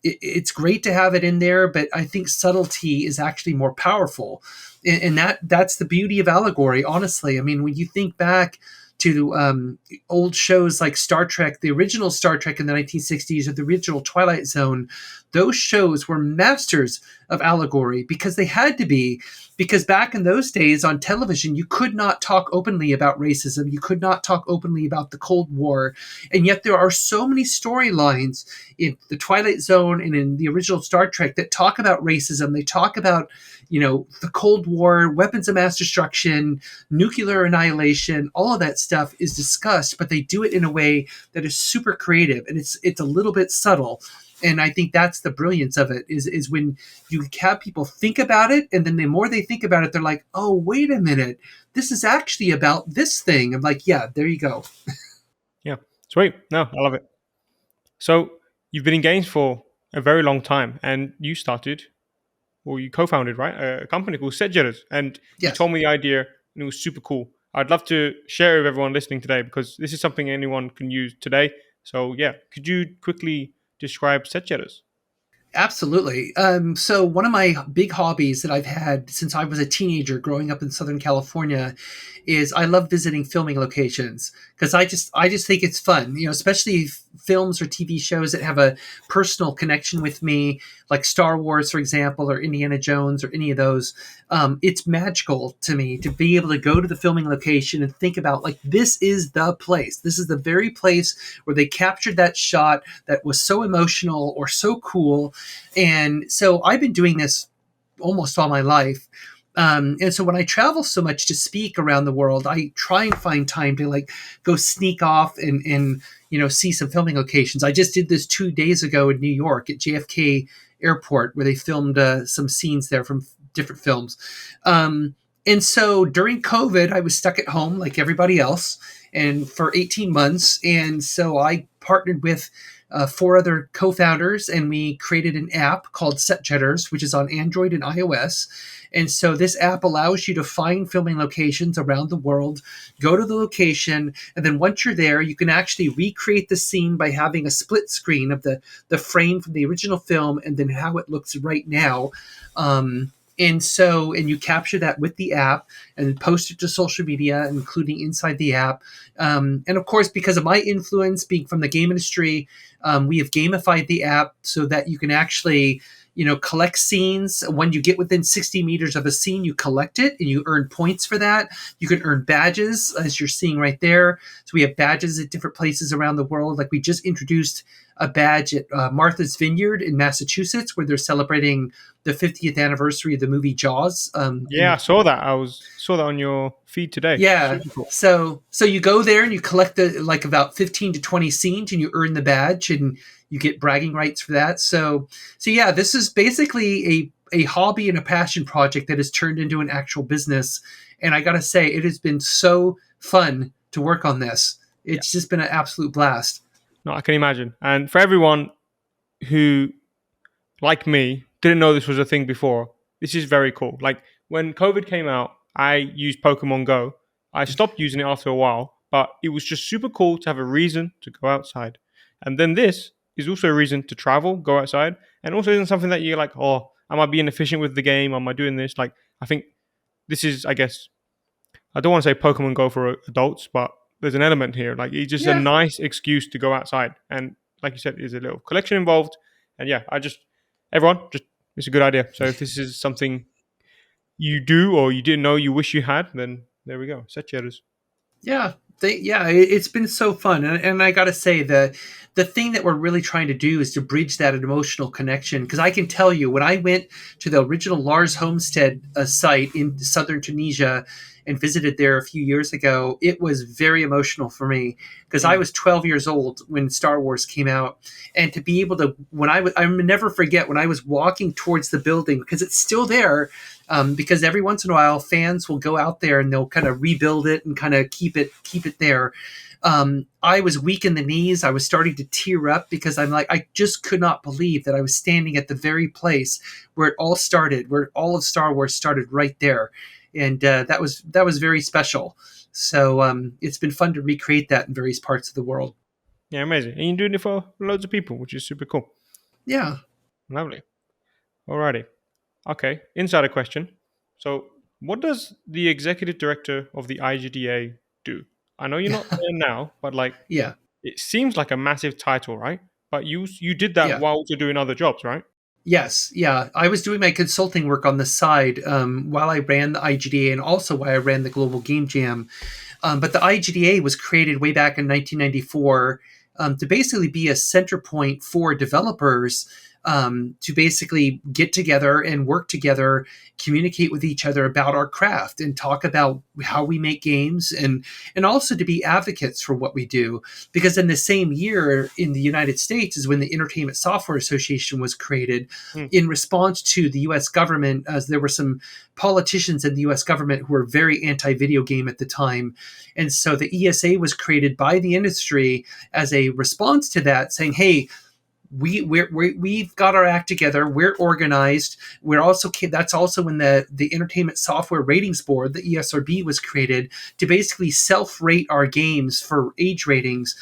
it's great to have it in there, but I think subtlety is actually more powerful. And that's the beauty of allegory, honestly. I mean, when you think back to old shows like Star Trek, the original Star Trek in the 1960s, or the original Twilight Zone, those shows were masters of allegory, because they had to be, because back in those days on television, you could not talk openly about racism, you could not talk openly about the Cold War, and yet there are so many storylines in the Twilight Zone and in the original Star Trek that talk about racism. They talk about the Cold War, weapons of mass destruction, nuclear annihilation. All of that stuff is discussed, but they do it in a way that is super creative, and it's a little bit subtle. And I think that's the brilliance of it, is when you have people think about it, and then the more they think about it, they're like, oh, wait a minute, this is actually about this thing. I'm like, yeah, there you go.
Yeah. Sweet. No, I love it. So you've been in games for a very long time, and you started, or you co-founded, right, a company called SetJetters, and you
Yes.
told me the idea, and it was super cool. I'd love to share it with everyone listening today, because this is something anyone can use today. So yeah, could you quickly describe SetJetters?
Absolutely. So one of my big hobbies that I've had since I was a teenager growing up in Southern California is I love visiting filming locations, because I just think it's fun, especially films or TV shows that have a personal connection with me, like Star Wars, for example, or Indiana Jones, or any of those. It's magical to me to be able to go to the filming location and think about, like, this is the place. This is the very place where they captured that shot that was so emotional or so cool. And so I've been doing this almost all my life. And so when I travel so much to speak around the world, I try and find time to, like, go sneak off and see some filming locations. I just did this 2 days ago in New York at JFK Airport, where they filmed some scenes there from different films. And so during COVID, I was stuck at home like everybody else, and for 18 months. And so I partnered with four other co-founders, and we created an app called SetJetters, which is on Android and iOS. And so this app allows you to find filming locations around the world, go to the location, and then once you're there, you can actually recreate the scene by having a split screen of the frame from the original film and then how it looks right now. And you capture that with the app and post it to social media, including inside the app. And of course, because of my influence being from the game industry, we have gamified the app so that you can actually, collect scenes. When you get within 60 meters of a scene, you collect it and you earn points for that. You can earn badges, as you're seeing right there. So we have badges at different places around the world. Like we just introduced a badge at Martha's Vineyard in Massachusetts, where they're celebrating the 50th anniversary of the movie Jaws.
Yeah, I saw that. Saw that on your feed today.
Yeah.
Super cool.
So you go there and you collect like about 15 to 20 scenes and you earn the badge and you get bragging rights for that. So yeah, this is basically a hobby and a passion project that has turned into an actual business. And I got to say, it has been so fun to work on this.
Yeah.
It's just been an absolute blast.
No, I can imagine. And for everyone who, like me, didn't know this was a thing before, this is very cool. Like when COVID came out, I used Pokemon Go. I stopped using it after a while, but it was just super cool to have a reason to go outside. And then this is also a reason to travel, go outside, and also isn't something that you're like, oh, am I being efficient with the game? Am I doing this? Like, I think this is, I guess, I don't want to say Pokemon Go for adults, but there's an element here. Like, it's just a
Yeah.
nice excuse to go outside. And like you said, there's a little collection involved. And yeah, everyone, just, it's a good idea. So if this is something you do or you didn't know you wish you had, then there we go. SetJetters.
Yeah, it's been so fun, and I gotta say the thing that we're really trying to do is to bridge that emotional connection. Because I can tell you, when I went to the original Lars Homestead site in southern Tunisia and visited there a few years ago, it was very emotional for me because I was 12 years old when Star Wars came out, and to be able to I will never forget when I was walking towards the building because it's still there. Because every once in a while, fans will go out there and they'll kind of rebuild it and kind of keep it there. I was weak in the knees. I was starting to tear up because I'm like, I just could not believe that I was standing at the very place where it all started, where all of Star Wars started right there, and that was very special. So it's been fun to recreate that in various parts of the world.
Yeah, amazing. And you're doing it for loads of people, which is super cool.
Yeah.
Lovely. Alrighty. Okay, insider question. So, what does the executive director of the IGDA do? I know you're not there now, but like,
Yeah.
it seems like a massive title, right? But you did that
Yeah.
while you're doing other jobs, right?
Yes, yeah. I was doing my consulting work on the side while I ran the IGDA and also while I ran the Global Game Jam. But the IGDA was created way back in 1994 to basically be a center point for developers to basically get together and work together, communicate with each other about our craft and talk about how we make games and also to be advocates for what we do. Because in the same year in the United States is when the Entertainment Software Association was created in response to the US government, as there were some politicians in the US government who were very anti-video game at the time. And so the ESA was created by the industry as a response to that, saying, hey, we've got our act together. We're organized. We're also that's also when the Entertainment Software Ratings Board, the ESRB, was created to basically self-rate our games for age ratings,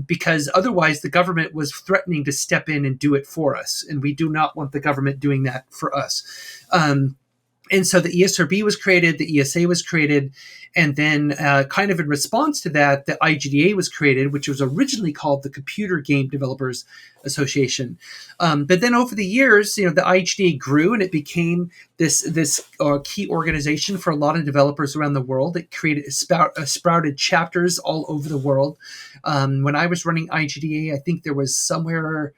because otherwise the government was threatening to step in and do it for us, and we do not want the government doing that for us. And so the ESRB was created, the ESA was created, and then kind of in response to that, the IGDA was created, which was originally called the Computer Game Developers Association. But then over the years, the IGDA grew and it became this key organization for a lot of developers around the world. It created sprouted chapters all over the world. When I was running IGDA, I think there was somewhere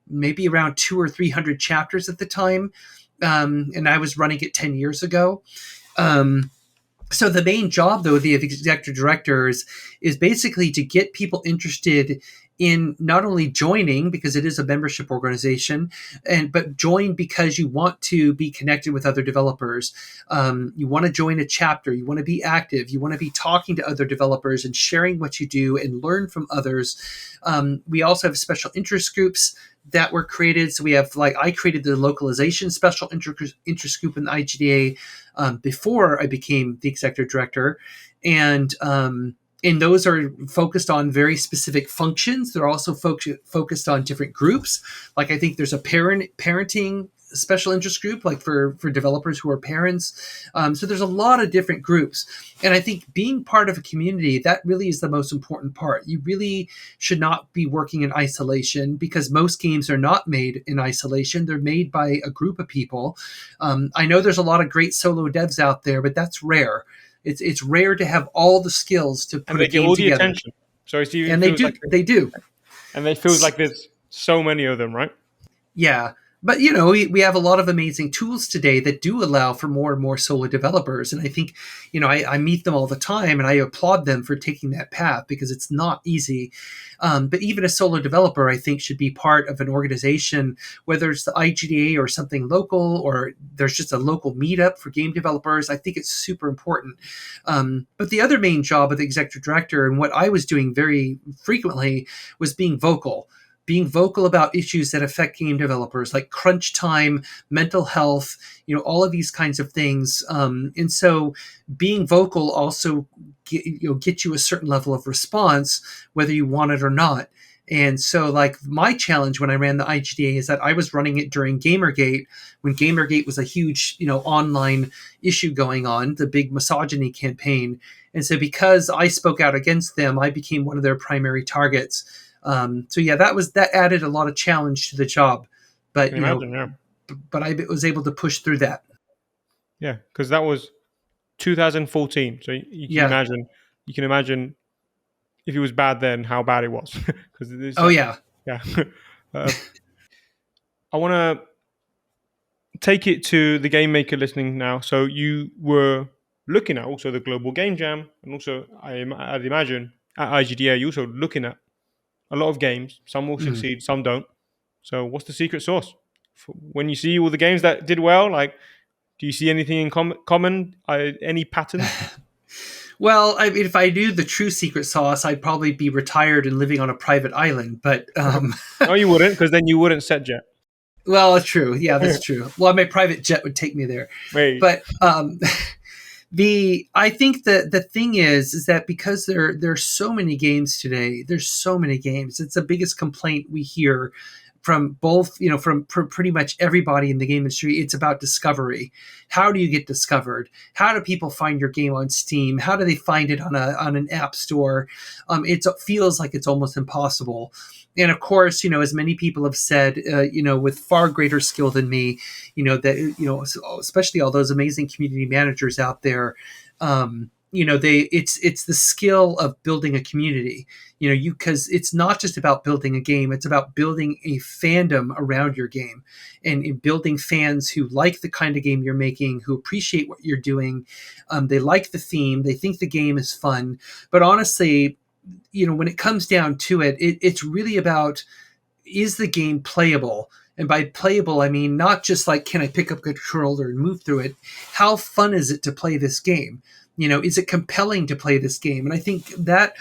maybe around 200 or 300 chapters at the time. And I was running it 10 years ago. So the main job, though, of the executive directors is basically to get people interested in not only joining, because it is a membership organization, but join because you want to be connected with other developers. You want to join a chapter. You want to be active. You want to be talking to other developers and sharing what you do and learn from others. We also have special interest groups that were created. So we have, like, I created the localization special interest group in the IGDA before I became the executive director. And those are focused on very specific functions. They're also focused on different groups. Like, I think there's a parenting special interest group, like for developers who are parents. So there's a lot of different groups. And I think being part of a community, that really is the most important part. You really should not be working in isolation, because most games are not made in isolation. They're made by a group of people. I know there's a lot of great solo devs out there, but that's rare. It's rare to have all the skills to
And
put a
they get
game
all the
together.
attention. So it even
And they
feels
do.
like,
They do.
and it feels like there's so many of them, right?
Yeah. But, we have a lot of amazing tools today that do allow for more and more solo developers. And I think, I meet them all the time, and I applaud them for taking that path, because it's not easy. But even a solo developer, I think, should be part of an organization, whether it's the IGDA or something local, or there's just a local meetup for game developers. I think it's super important. But the other main job of the executive director, and what I was doing very frequently, was being vocal about issues that affect game developers, like crunch time, mental health, all of these kinds of things. And so being vocal also get you a certain level of response, whether you want it or not. And so, like, my challenge when I ran the IGDA is that I was running it during Gamergate, when Gamergate was a huge, online issue going on, the big misogyny campaign. And so because I spoke out against them, I became one of their primary targets. So yeah, that added a lot of challenge to the job, but
Can imagine, yeah.
but I was able to push through that.
Yeah, because that was 2014. So you can
Yeah.
imagine, if it was bad then, how bad it was. Because it's
Oh
like,
yeah.
yeah. I want to take it to the game maker listening now. So you were looking at also the Global Game Jam, and also I'd imagine at IGDA you're also looking at a lot of games. Some will
Mm.
succeed, some don't. So what's the secret sauce? When you see all the games that did well, like, do you see anything in common? Any patterns?
Well, I mean, if I knew the true secret sauce, I'd probably be retired and living on a private island. But
No, you wouldn't, because then you wouldn't set jet.
well, it's true. Yeah, that's true. Well, my private jet would take me there.
Wait.
But I think that the thing is that because there's so many games today, there's so many games. It's the biggest complaint we hear from both, from pretty much everybody in the game industry. It's about discovery. How do you get discovered? How do people find your game on Steam? How do they find it on an app store? It feels like it's almost impossible. And of course, as many people have said, with far greater skill than me, especially all those amazing community managers out there, it's the skill of building a community, because it's not just about building a game, it's about building a fandom around your game, and building fans who like the kind of game you're making, who appreciate what you're doing. They like the theme, they think the game is fun. But honestly, when it comes down to it, it's really about, is the game playable? And by playable, I mean not just like, can I pick up a controller and move through it? How fun is it to play this game? Is it compelling to play this game? And I think that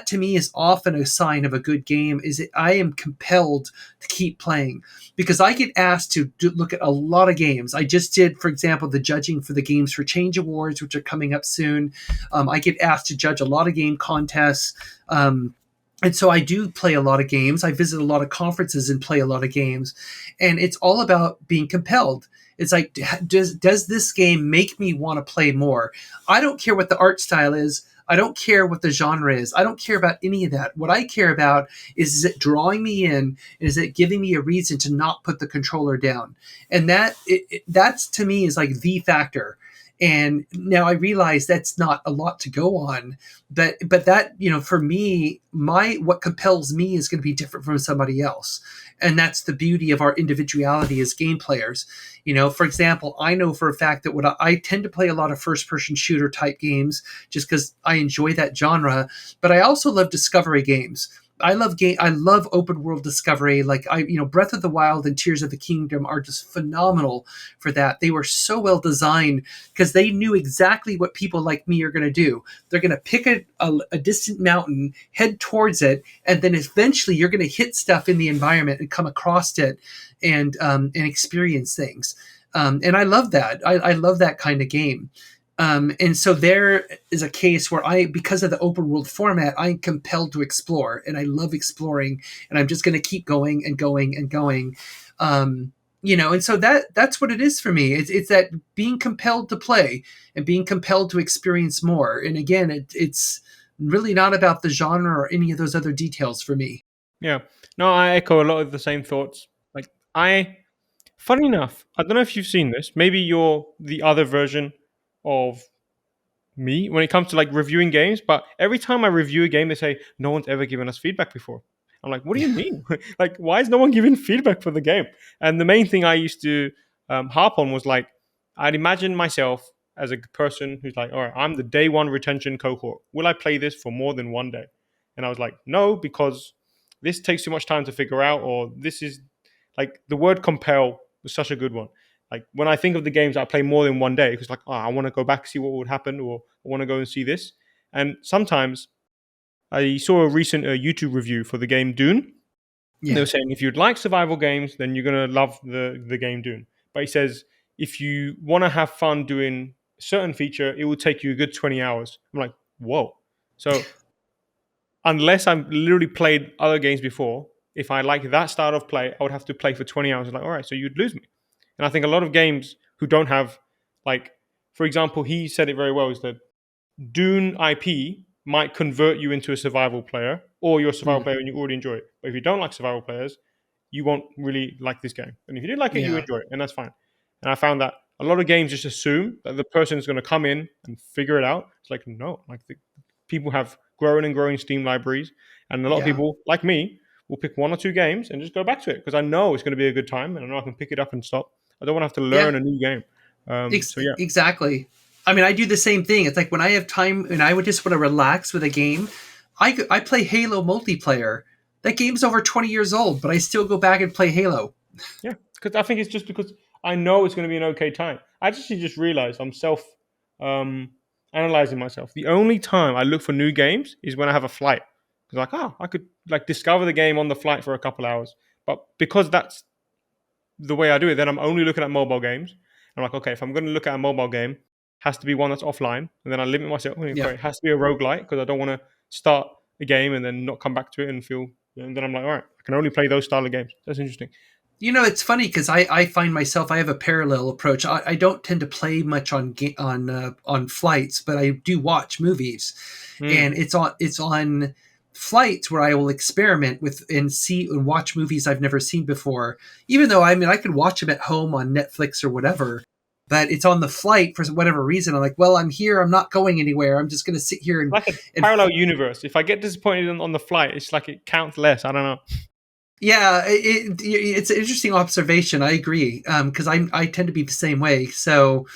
to me is often a sign of a good game, is that I am compelled to keep playing, because I get asked to look at a lot of games. I just did, for example, the judging for the Games for Change Awards, which are coming up soon. I get asked to judge a lot of game contests. And so I do play a lot of games. I visit a lot of conferences and play a lot of games. And it's all about being compelled. It's like, does this game make me want to play more? I don't care what the art style is. I don't care what the genre is. I don't care about any of that. What I care about is it drawing me in? Is it giving me a reason to not put the controller down? And that's to me is like the factor. And now I realize that's not a lot to go on, but that, for me, what compels me is going to be different from somebody else. And that's the beauty of our individuality as game players. For example, I know for a fact that what I tend to play a lot of first person shooter type games just because I enjoy that genre, but I also love discovery games. I love open world discovery. Like Breath of the Wild and Tears of the Kingdom are just phenomenal for that. They were so well designed because they knew exactly what people like me are going to do. They're going to pick a distant mountain, head towards it, and then eventually you're going to hit stuff in the environment and come across it and experience things. And I love that. I love that kind of game. And so there is a case where because of the open world format, I'm compelled to explore, and I love exploring, and I'm just going to keep going and going and going. And so that's what it is for me. It's that being compelled to play and being compelled to experience more. And again, it's really not about the genre or any of those other details for me.
Yeah. No, I echo a lot of the same thoughts. Like funny enough, I don't know if you've seen this. Maybe you're the other version of me when it comes to like reviewing games, but every time I review a game, they say no one's ever given us feedback before. I'm like, what do you mean? Like, why is no one giving feedback for the game? And the main thing I used to harp on was like, I'd imagine myself as a person who's like, all right, I'm the day one retention cohort. Will I play this for more than one day? And I was like, no, because this takes too much time to figure out, or this is like the word compel was such a good one. Like when I think of the games that I play more than one day, it's like, oh, I want to go back see what would happen, or I want to go and see this. And sometimes I saw a recent YouTube review for the game Dune. And they
Yeah.
were saying if you'd like survival games, then you're gonna love the game Dune. But he says if you want to have fun doing a certain feature, it will take you a good 20 hours. I'm like, whoa. So unless I've literally played other games before, if I like that style of play, I would have to play for 20 hours. Like, all right, so you'd lose me. And I think a lot of games who don't have, like, for example, he said it very well is that Dune IP might convert you into a survival player, or you're a survival
Mm,
player and you already enjoy it. But if you don't like survival players, you won't really like this game. And if you do like it, you
yeah.
enjoy it, and that's fine. And I found that a lot of games just assume that the person is going to come in and figure it out. It's like, no, like people have growing and growing Steam libraries, and a lot of
Yeah.
people, like me, will pick one or two games and just go back to it because I know it's going to be a good time and I know I can pick it up and stop. I don't want to have to
Yeah.
learn a new game. So yeah,
Exactly. I mean, I do the same thing. It's like when I have time and I would just want to relax with a game, I play Halo multiplayer. That game's over 20 years old, but I still go back and play Halo.
yeah, because I think it's just because I know it's going to be an okay time. I actually just realized I'm self um, analyzing myself. The only time I look for new games is when I have a flight. Because like, oh, I could like discover the game on the flight for a couple hours. But because that's the way I do it, then I'm only looking at mobile games. I'm like, okay, if I'm going to look at a mobile game, has to be one that's offline, and then I limit myself. Okay,
Yeah.
it has to be a roguelite because I don't want to start a game and then not come back to it and feel. And then I'm like, all right, I can only play those style of games. That's interesting.
It's funny because I find myself I have a parallel approach. I don't tend to play much on flights, but I do watch movies,
Mm.
and it's on flights where I will experiment with and see and watch movies I've never seen before. Even though I mean I could watch them at home on Netflix or whatever, but it's on the flight for whatever reason. I'm like, well, I'm here. I'm not going anywhere. I'm just going to sit here and
Like a
and
parallel universe. If I get disappointed on the flight, it's like it counts less. I don't know.
Yeah, it's an interesting observation. I agree because I tend to be the same way. So,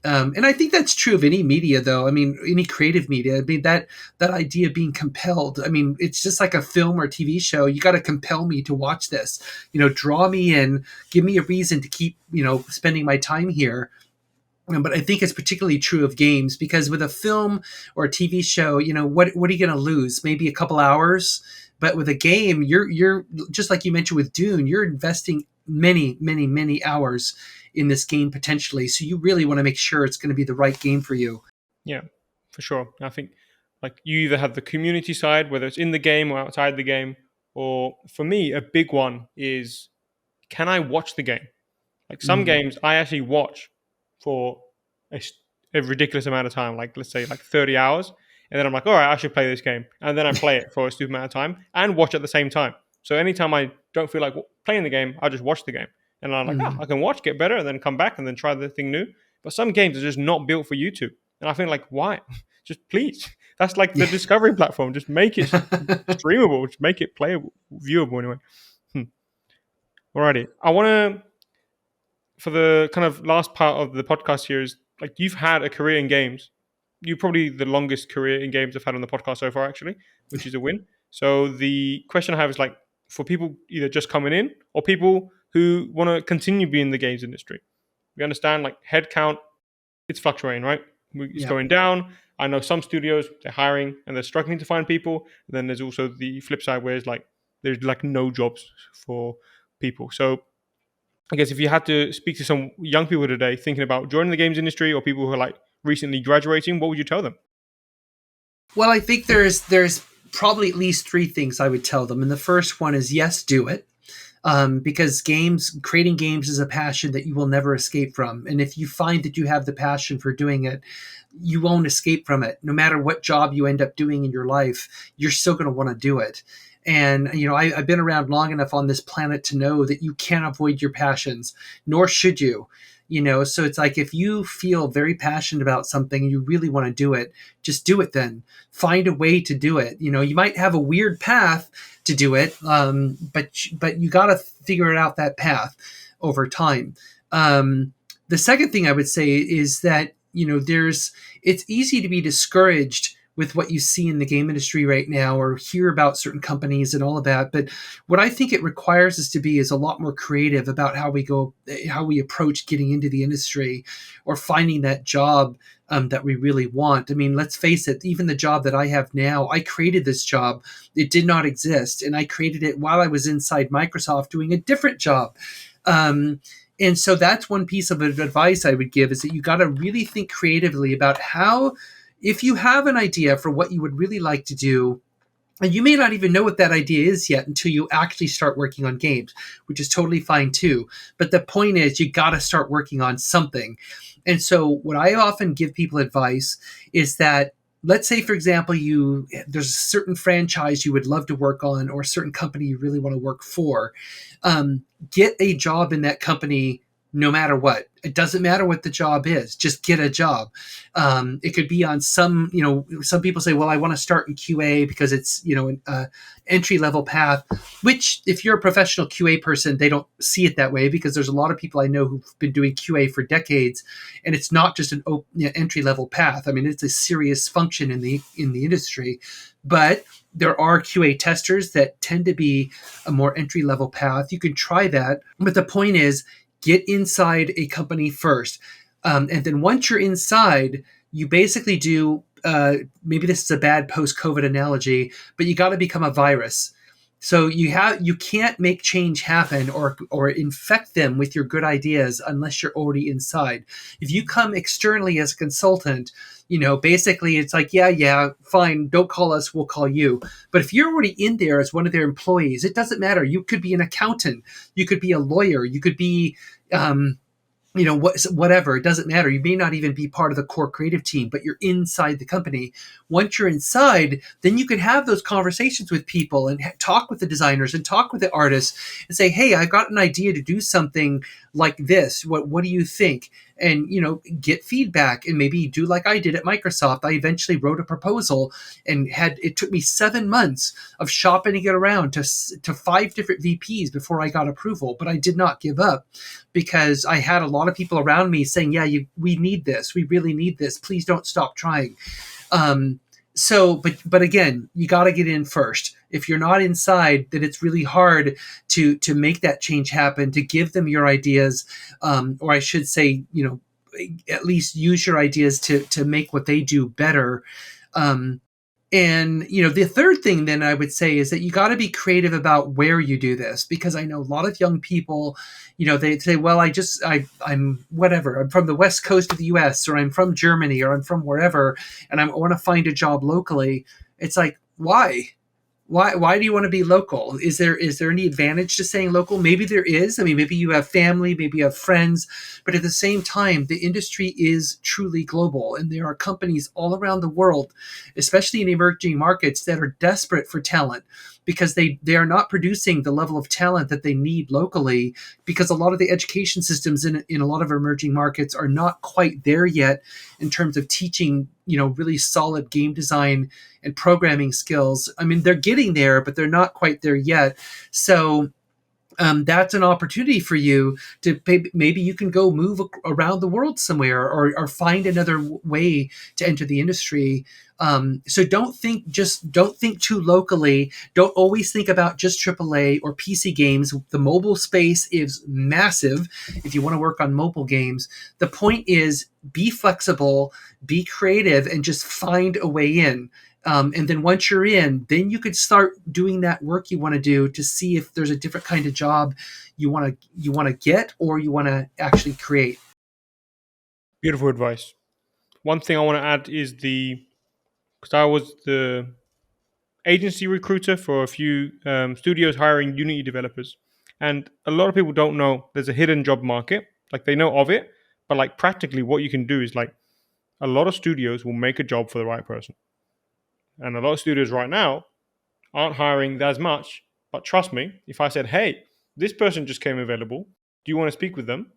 and I think that's true of any media, though. I mean, any creative media. I mean that idea of being compelled. I mean, it's just like a film or TV show. You got to compel me to watch this. Draw me in, give me a reason to keep spending my time here. But I think it's particularly true of games because with a film or a TV show, what are you going to lose? Maybe a couple hours. But with a game, you're just like you mentioned with Dune, you're investing many, many, many hours in this game potentially. So you really want to make sure it's going to be the right game for you.
Yeah, for sure. I think like you either have the community side, whether it's in the game or outside the game, or for me, a big one is can I watch the game? Like some
Mm,
games, I actually watch for a, a ridiculous amount of time, like let's say like 30 hours. And then I'm like, all right, I should play this game. And then I play it for a stupid amount of time and watch at the same time. So anytime I don't feel like playing the game, I just watch the game. And I'm like,
mm.
I can watch, get better, and then come back and then try the thing new. But some games are just not built for YouTube. And I feel like, why? Just please. That's like the
Yeah.
discovery platform. Just make it streamable. Just make it playable, viewable anyway. Hmm. Alrighty. I want to for the kind of last part of the podcast here is like you've had a career in games. You probably the longest career in games I've had on the podcast so far, actually, which is a win. So the question I have is like for people either just coming in or people who want to continue being in the games industry. We understand like headcount, it's fluctuating, right? It's
Yeah.
going down. I know some studios they're hiring and they're struggling to find people. And then there's also the flip side where it's like there's like no jobs for people. So I guess if you had to speak to some young people today thinking about joining the games industry or people who are like recently graduating, what would you tell them?
Well, I think there's probably at least three things I would tell them, and the first one is yes, do it. because creating games is a passion that you will never escape from. And if you find that you have the passion for doing it, you won't escape from it. No matter what job you end up doing in your life, you're still going to want to do it. And I've been around long enough on this planet to know that you can't avoid your passions, nor should you. So it's like, if you feel very passionate about something and you really want to do it, just do it. Then find a way to do it. You might have a weird path to do it, but you got to figure it out, that path, over time. The second thing I would say is that it's easy to be discouraged with what you see in the game industry right now, or hear about certain companies and all of that. But what I think it requires us to be is a lot more creative about how we approach getting into the industry, or finding that job that we really want. I mean, let's face it, even the job that I have now, I created this job. It did not exist. And I created it while I was inside Microsoft doing a different job. And so that's one piece of advice I would give, is that you got to really think creatively about how, if you have an idea for what you would really like to do, and you may not even know what that idea is yet until you actually start working on games, which is totally fine too. But the point is, you got to start working on something. And so what I often give people advice is that, let's say, for example, there's a certain franchise you would love to work on, or a certain company you really want to work for. Get a job in that company no matter what. It doesn't matter what the job is. Just get a job. It could be on some people say, well, I want to start in QA because it's, an entry level path, which, if you're a professional QA person, they don't see it that way, because there's a lot of people I know who've been doing QA for decades, and it's not just an entry level path. I mean, it's a serious function in the industry. But there are QA testers that tend to be a more entry level path. You can try that. But the point is, get inside a company first. And then once you're inside, you basically do, maybe this is a bad post-COVID analogy, but you got to become a virus. So you can't make change happen, or infect them with your good ideas, unless you're already inside. If you come externally as a consultant, basically it's like, yeah, fine, don't call us, we'll call you. But if you're already in there as one of their employees, it doesn't matter. You could be an accountant, you could be a lawyer, you could be, whatever, it doesn't matter. You may not even be part of the core creative team, but you're inside the company. Once you're inside, then you can have those conversations with people, and talk with the designers and talk with the artists, and say, hey, I've got an idea to do something like this. What do you think? And get feedback, and maybe do like I did at Microsoft. I eventually wrote a proposal, and it took me 7 months of shopping it around to 5 different VPs before I got approval. But I did not give up, because I had a lot of people around me saying, yeah, we need this, we really need this, please don't stop trying. But again, you got to get in first. If you're not inside, then it's really hard to make that change happen, to give them your ideas, or I should say, at least use your ideas to make what they do better. And the third thing then I would say is that you got to be creative about where you do this, because I know a lot of young people, they say, well, I'm whatever, I'm from the West Coast of the US, or I'm from Germany, or I'm from wherever, and I want to find a job locally. It's like, why? Why do you want to be local? Is there any advantage to saying local? Maybe there is. I mean, maybe you have family, maybe you have friends, but at the same time, the industry is truly global, and there are companies all around the world, especially in emerging markets, that are desperate for talent, because they are not producing the level of talent that they need locally, because a lot of the education systems in a lot of emerging markets are not quite there yet in terms of teaching, really solid game design and programming skills. I mean, they're getting there, but they're not quite there yet. So that's an opportunity for you to maybe you can go move around the world somewhere, or find another way to enter the industry. So don't think too locally. Don't always think about just AAA or PC games. The mobile space is massive if you want to work on mobile games. The point is, be flexible, be creative, and just find a way in. And then once you're in, then you could start doing that work you want to do, to see if there's a different kind of job you want to get, or you want to actually create.
Beautiful advice. One thing I want to add is because I was the agency recruiter for a few studios hiring Unity developers. And a lot of people don't know there's a hidden job market. Like they know of it, but like practically what you can do is like a lot of studios will make a job for the right person. And a lot of studios right now aren't hiring as much. But trust me, if I said, hey, this person just came available, do you want to speak with them?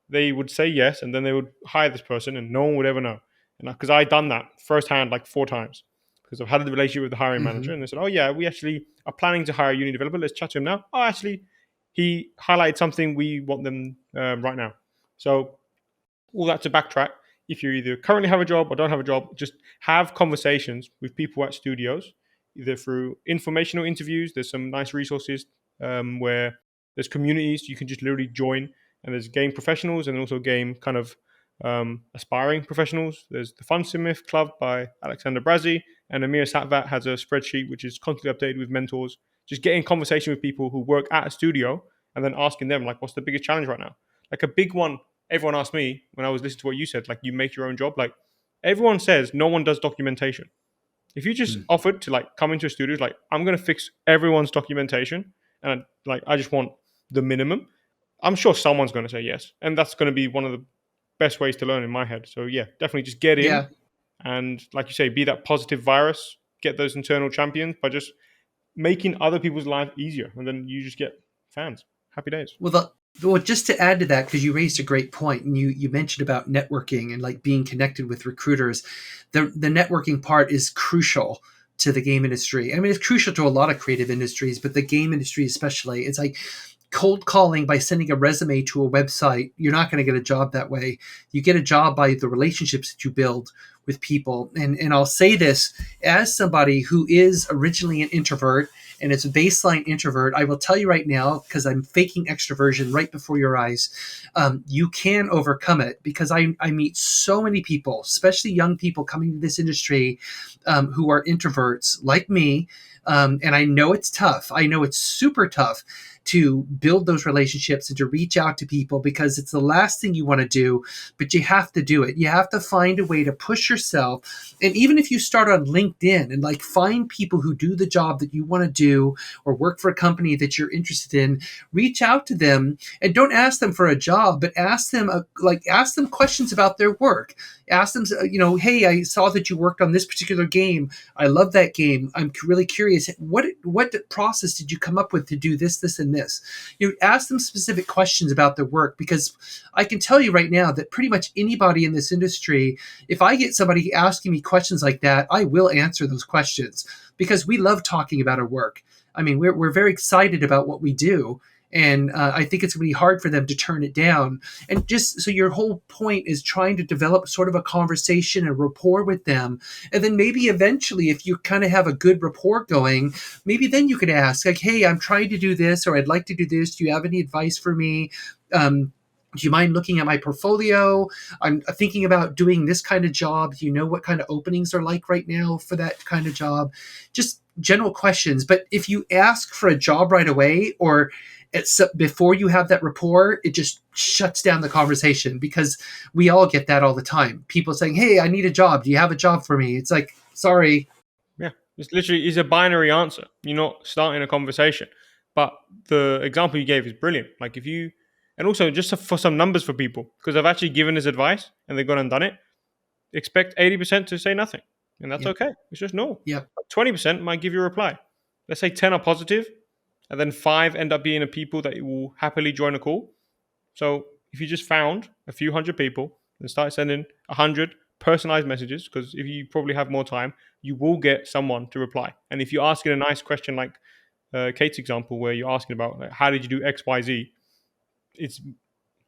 They would say yes, and then they would hire this person, and no one would ever know. And because I done that firsthand like 4 times, because I've had a relationship with the hiring manager,
Hmm.
and they said, "Oh yeah, we actually are planning to hire a uni developer. Let's chat to him now." Oh, actually, he highlighted something we want them right now. So all that to backtrack. If you either currently have a job or don't have a job, just have conversations with people at studios, either through informational interviews. There's some nice resources where there's communities you can just literally join, and there's game professionals and also game kind of aspiring professionals. There's the Funsmith Club by Alexander Brazzi, and Amir Satvat has a spreadsheet which is constantly updated with mentors. Just getting conversation with people who work at a studio and then asking them like, what's the biggest challenge right now? Like a big one everyone asked me when I was listening to what you said, like you make your own job. Like everyone says, no one does documentation. If you just offered to like come into a studio, like I'm gonna fix everyone's documentation, and like I just want the minimum, I'm sure someone's gonna say yes, and that's gonna be one of the best ways to learn in my head. So yeah, definitely just get in
Yeah.
and like you say, be that positive virus, get those internal champions by just making other people's life easier, and then you just get fans. Happy days.
Well, well, just to add to that, because you raised a great point, and you mentioned about networking and like being connected with recruiters, the networking part is crucial to the game industry. I mean, it's crucial to a lot of creative industries, but the game industry especially. It's like cold calling by sending a resume to a website. You're not going to get a job that way. You get a job by the relationships that you build with people. And I'll say this as somebody who is originally an introvert and it's a baseline introvert. I will tell you right now, because I'm faking extroversion right before your eyes, you can overcome it, because I meet so many people, especially young people coming to this industry, who are introverts like me. And I know it's tough. I know it's super tough to build those relationships and to reach out to people, because it's the last thing you want to do, but you have to do it. You have to find a way to push yourself. And even if you start on LinkedIn and like find people who do the job that you want to do or work for a company that you're interested in, reach out to them and don't ask them for a job, but ask them ask them questions about their work. Ask them, hey, I saw that you worked on this particular game. I love that game. I'm really curious. What process did you come up with to do this, this, and this? You ask them specific questions about their work, because I can tell you right now that pretty much anybody in this industry, if I get somebody asking me questions like that, I will answer those questions, because we love talking about our work. I mean, we're very excited about what we do. And I think it's going to be hard for them to turn it down. And just so your whole point is trying to develop sort of a conversation and rapport with them. And then maybe eventually, if you kind of have a good rapport going, maybe then you could ask, like, hey, I'm trying to do this, or I'd like to do this. Do you have any advice for me? Do you mind looking at my portfolio? I'm thinking about doing this kind of job. Do you know what kind of openings are like right now for that kind of job? Just general questions. But if you ask for a job right away, or before you have that rapport, it just shuts down the conversation, because we all get that all the time. People saying, hey, I need a job. Do you have a job for me? It's like, sorry.
Yeah, it's a binary answer. You're not starting a conversation. But the example you gave is brilliant. Like if you, and also just for some numbers for people, because I've actually given this advice and they've gone and done it. Expect 80% to say nothing, and that's
Yeah.
okay. It's just normal.
Yeah.
20% might give you a reply. Let's say 10 are positive, and then 5 end up being the people that will happily join a call. So if you just found a few hundred people and start sending 100 personalized messages, because if you probably have more time, you will get someone to reply. And if you're asking a nice question like Kate's example, where you're asking about like, how did you do X, Y, Z, it's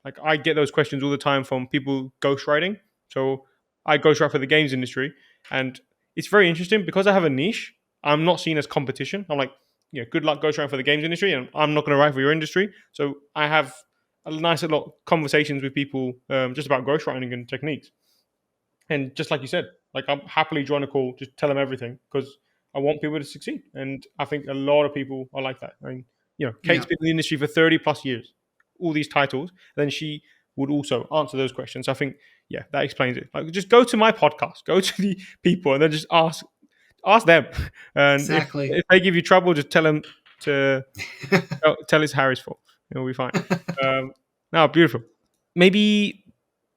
like I get those questions all the time from people ghostwriting. So I ghostwrite for the games industry, and it's very interesting because I have a niche. I'm not seen as competition. I'm like, yeah, good luck ghostwriting for the games industry, and I'm not going to write for your industry. So I have a nice lot of conversations with people just about ghostwriting and techniques. And just like you said, like I'm happily join a call, just tell them everything because I want people to succeed. And I think a lot of people are like that. I mean, Kate's
Yeah.
been in the industry for 30 plus years, all these titles. Then she would also answer those questions. I think, yeah, that explains it. Like, just go to my podcast, go to the people, and then just ask them. And if
Exactly.
if they give you trouble, just tell them. to tell it's Harry's fault. It'll be fine. No, beautiful. Maybe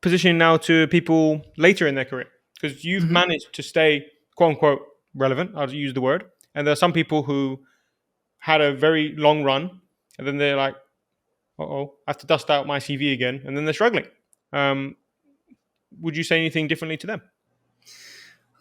positioning now to people later in their career, because you've
Mhm.
managed to stay quote unquote relevant. I'll use the word. And there are some people who had a very long run, and then they're like, "Uh-oh, I have to dust out my CV again," and then they're struggling. Um, would you say anything differently to them?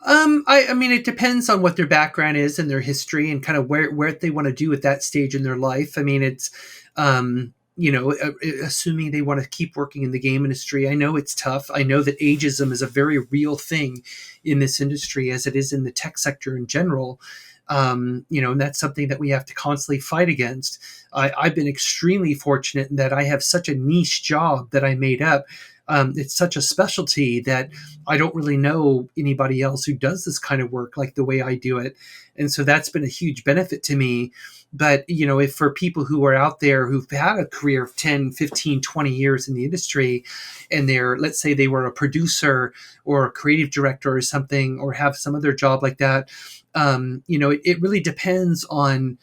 I mean, it depends on what their background is and their history and kind of where they want to do at that stage in their life. I mean, it's, assuming they want to keep working in the game industry. I know it's tough. I know that ageism is a very real thing in this industry, as it is in the tech sector in general. And that's something that we have to constantly fight against. I've been extremely fortunate in that I have such a niche job that I made up. It's such a specialty that I don't really know anybody else who does this kind of work like the way I do it. And so that's been a huge benefit to me. But, if for people who are out there who've had a career of 10, 15, 20 years in the industry, and let's say they were a producer or a creative director or something, or have some other job like that, it really depends on,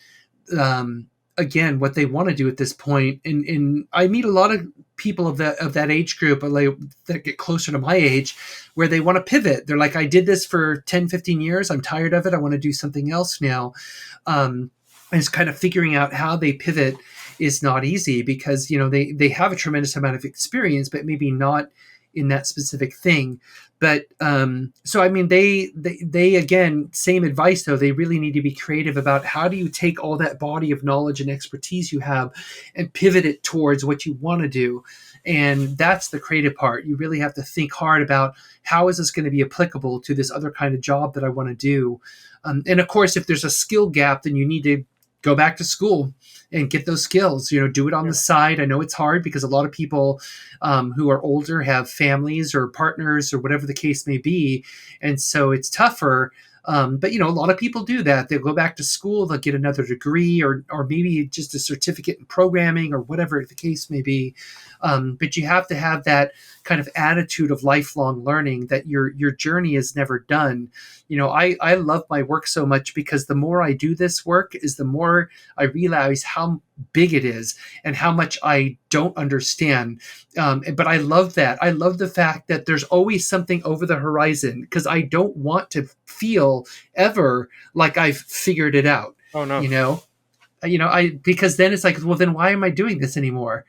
again, what they want to do at this point. And I meet a lot of people of that age group, like, that get closer to my age, where they want to pivot. They're like, I did this for 10, 15 years. I'm tired of it. I want to do something else now. And it's kind of figuring out how they pivot is not easy, because, they have a tremendous amount of experience, but maybe not in that specific thing. But so I mean, they again, same advice though. They really need to be creative about how do you take all that body of knowledge and expertise you have and pivot it towards what you want to do. And that's the creative part. You really have to think hard about, how is this going to be applicable to this other kind of job that I want to do. And of course, if there's a skill gap, then you need to go back to school and get those skills. Do it on the side. I know it's hard because a lot of people who are older have families or partners or whatever the case may be, and so it's tougher. But a lot of people do that. They'll go back to school, they'll get another degree, or maybe just a certificate in programming or whatever the case may be. But you have to have that kind of attitude of lifelong learning, that your journey is never done. I love my work so much, because the more I do this work is the more I realize how big it is and how much I don't understand. But I love that. I love the fact that there's always something over the horizon, because I don't want to feel ever like I've figured it out.
Oh no.
Because then it's like, well, then why am I doing this anymore?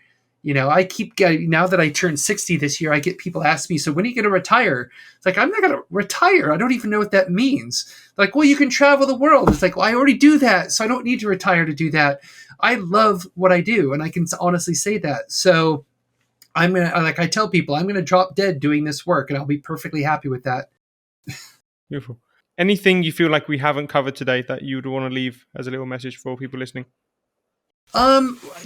I keep getting, now that I turned 60 this year, I get people ask me, so when are you going to retire? It's like, I'm not going to retire. I don't even know what that means. Like, well, you can travel the world. It's like, well, I already do that, so I don't need to retire to do that. I love what I do, and I can honestly say that. So I'm going to, like I tell people, I'm going to drop dead doing this work, and I'll be perfectly happy with that.
Beautiful. Anything you feel like we haven't covered today that you would want to leave as a little message for people listening?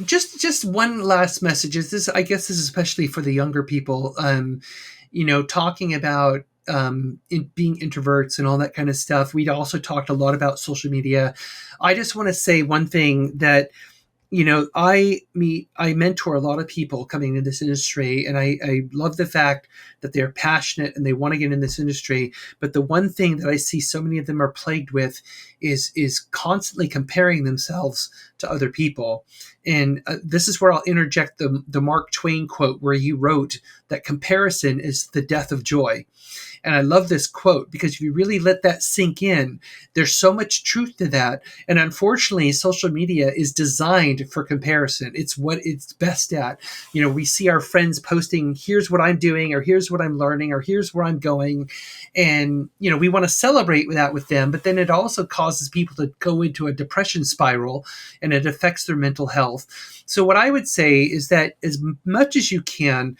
Just one last message is this. I guess this is especially for the younger people. Talking about being introverts and all that kind of stuff. We'd also talked a lot about social media. I just want to say one thing, that I mentor a lot of people coming into this industry, and I love the fact that they're passionate and they want to get in this industry. But the one thing that I see so many of them are plagued with is constantly comparing themselves to other people. And this is where I'll interject the Mark Twain quote, where he wrote that comparison is the death of joy. And I love this quote, because if you really let that sink in, there's so much truth to that. And unfortunately, social media is designed for comparison. It's what it's best at. We see our friends posting, here's what I'm doing, or here's what I'm learning, or here's where I'm going. And, we want to celebrate that with them. But then it also causes people to go into a depression spiral, and it affects their mental health. So what I would say is that, as much as you can,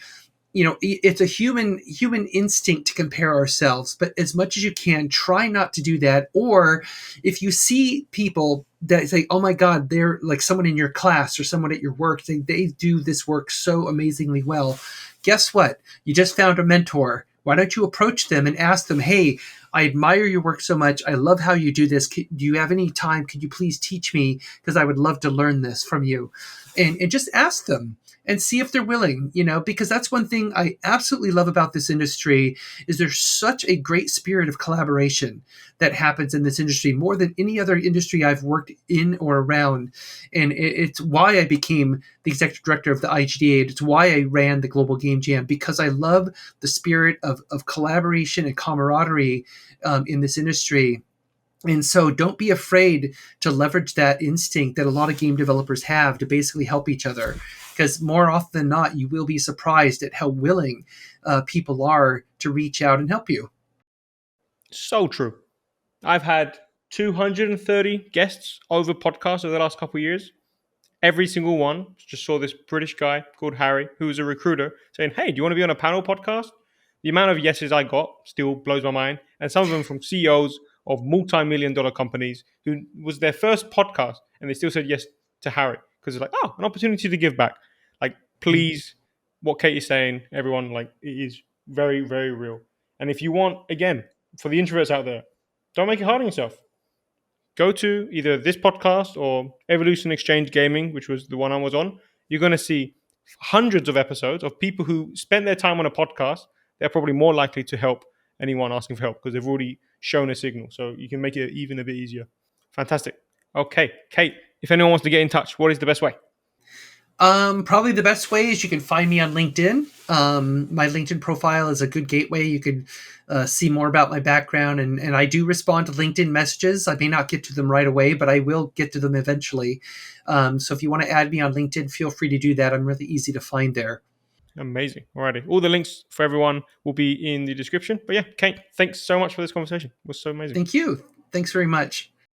it's a human instinct to compare ourselves, but as much as you can, try not to do that. Or if you see people that say, oh my God, they're like someone in your class or someone at your work, they do this work so amazingly well. Guess what? You just found a mentor. Why don't you approach them and ask them, hey, I admire your work so much. I love how you do this. Do you have any time? Could you please teach me? Because I would love to learn this from you. and just ask them and see if they're willing, because that's one thing I absolutely love about this industry is there's such a great spirit of collaboration that happens in this industry more than any other industry I've worked in or around. And it's why I became the executive director of the IGDA. It's why I ran the Global Game Jam, because I love the spirit of collaboration and camaraderie in this industry. And so don't be afraid to leverage that instinct that a lot of game developers have to basically help each other. Because more often than not, you will be surprised at how willing people are to reach out and help you.
So true. I've had 230 guests over podcasts over the last couple of years. Every single one just saw this British guy called Harry, who was a recruiter, saying, "Hey, do you want to be on a panel podcast?" The amount of yeses I got still blows my mind. And some of them from CEOs of multi-million dollar companies who was their first podcast and they still said yes to Harry because it's like, oh, an opportunity to give back. Like, please, what Kate is saying, everyone, like, it is very, very real. And if you want, again, for the introverts out there, don't make it hard on yourself. Go to either this podcast or Evolution Exchange Gaming, which was the one I was on. You're going to see hundreds of episodes of people who spent their time on a podcast. They're probably more likely to help anyone asking for help because they've already shown a signal. So you can make it even a bit easier. Fantastic. Okay, Kate, if anyone wants to get in touch, what is the best way?
Probably the best way is you can find me on LinkedIn. My LinkedIn profile is a good gateway. You can see more about my background, and I do respond to LinkedIn messages. I may not get to them right away, but I will get to them eventually. So if you want to add me on LinkedIn, feel free to do that. I'm really easy to find there.
Amazing. Alrighty. All the links for everyone will be in the description. But yeah, Kate, thanks so much for this conversation. It was so amazing.
Thank you. Thanks very much.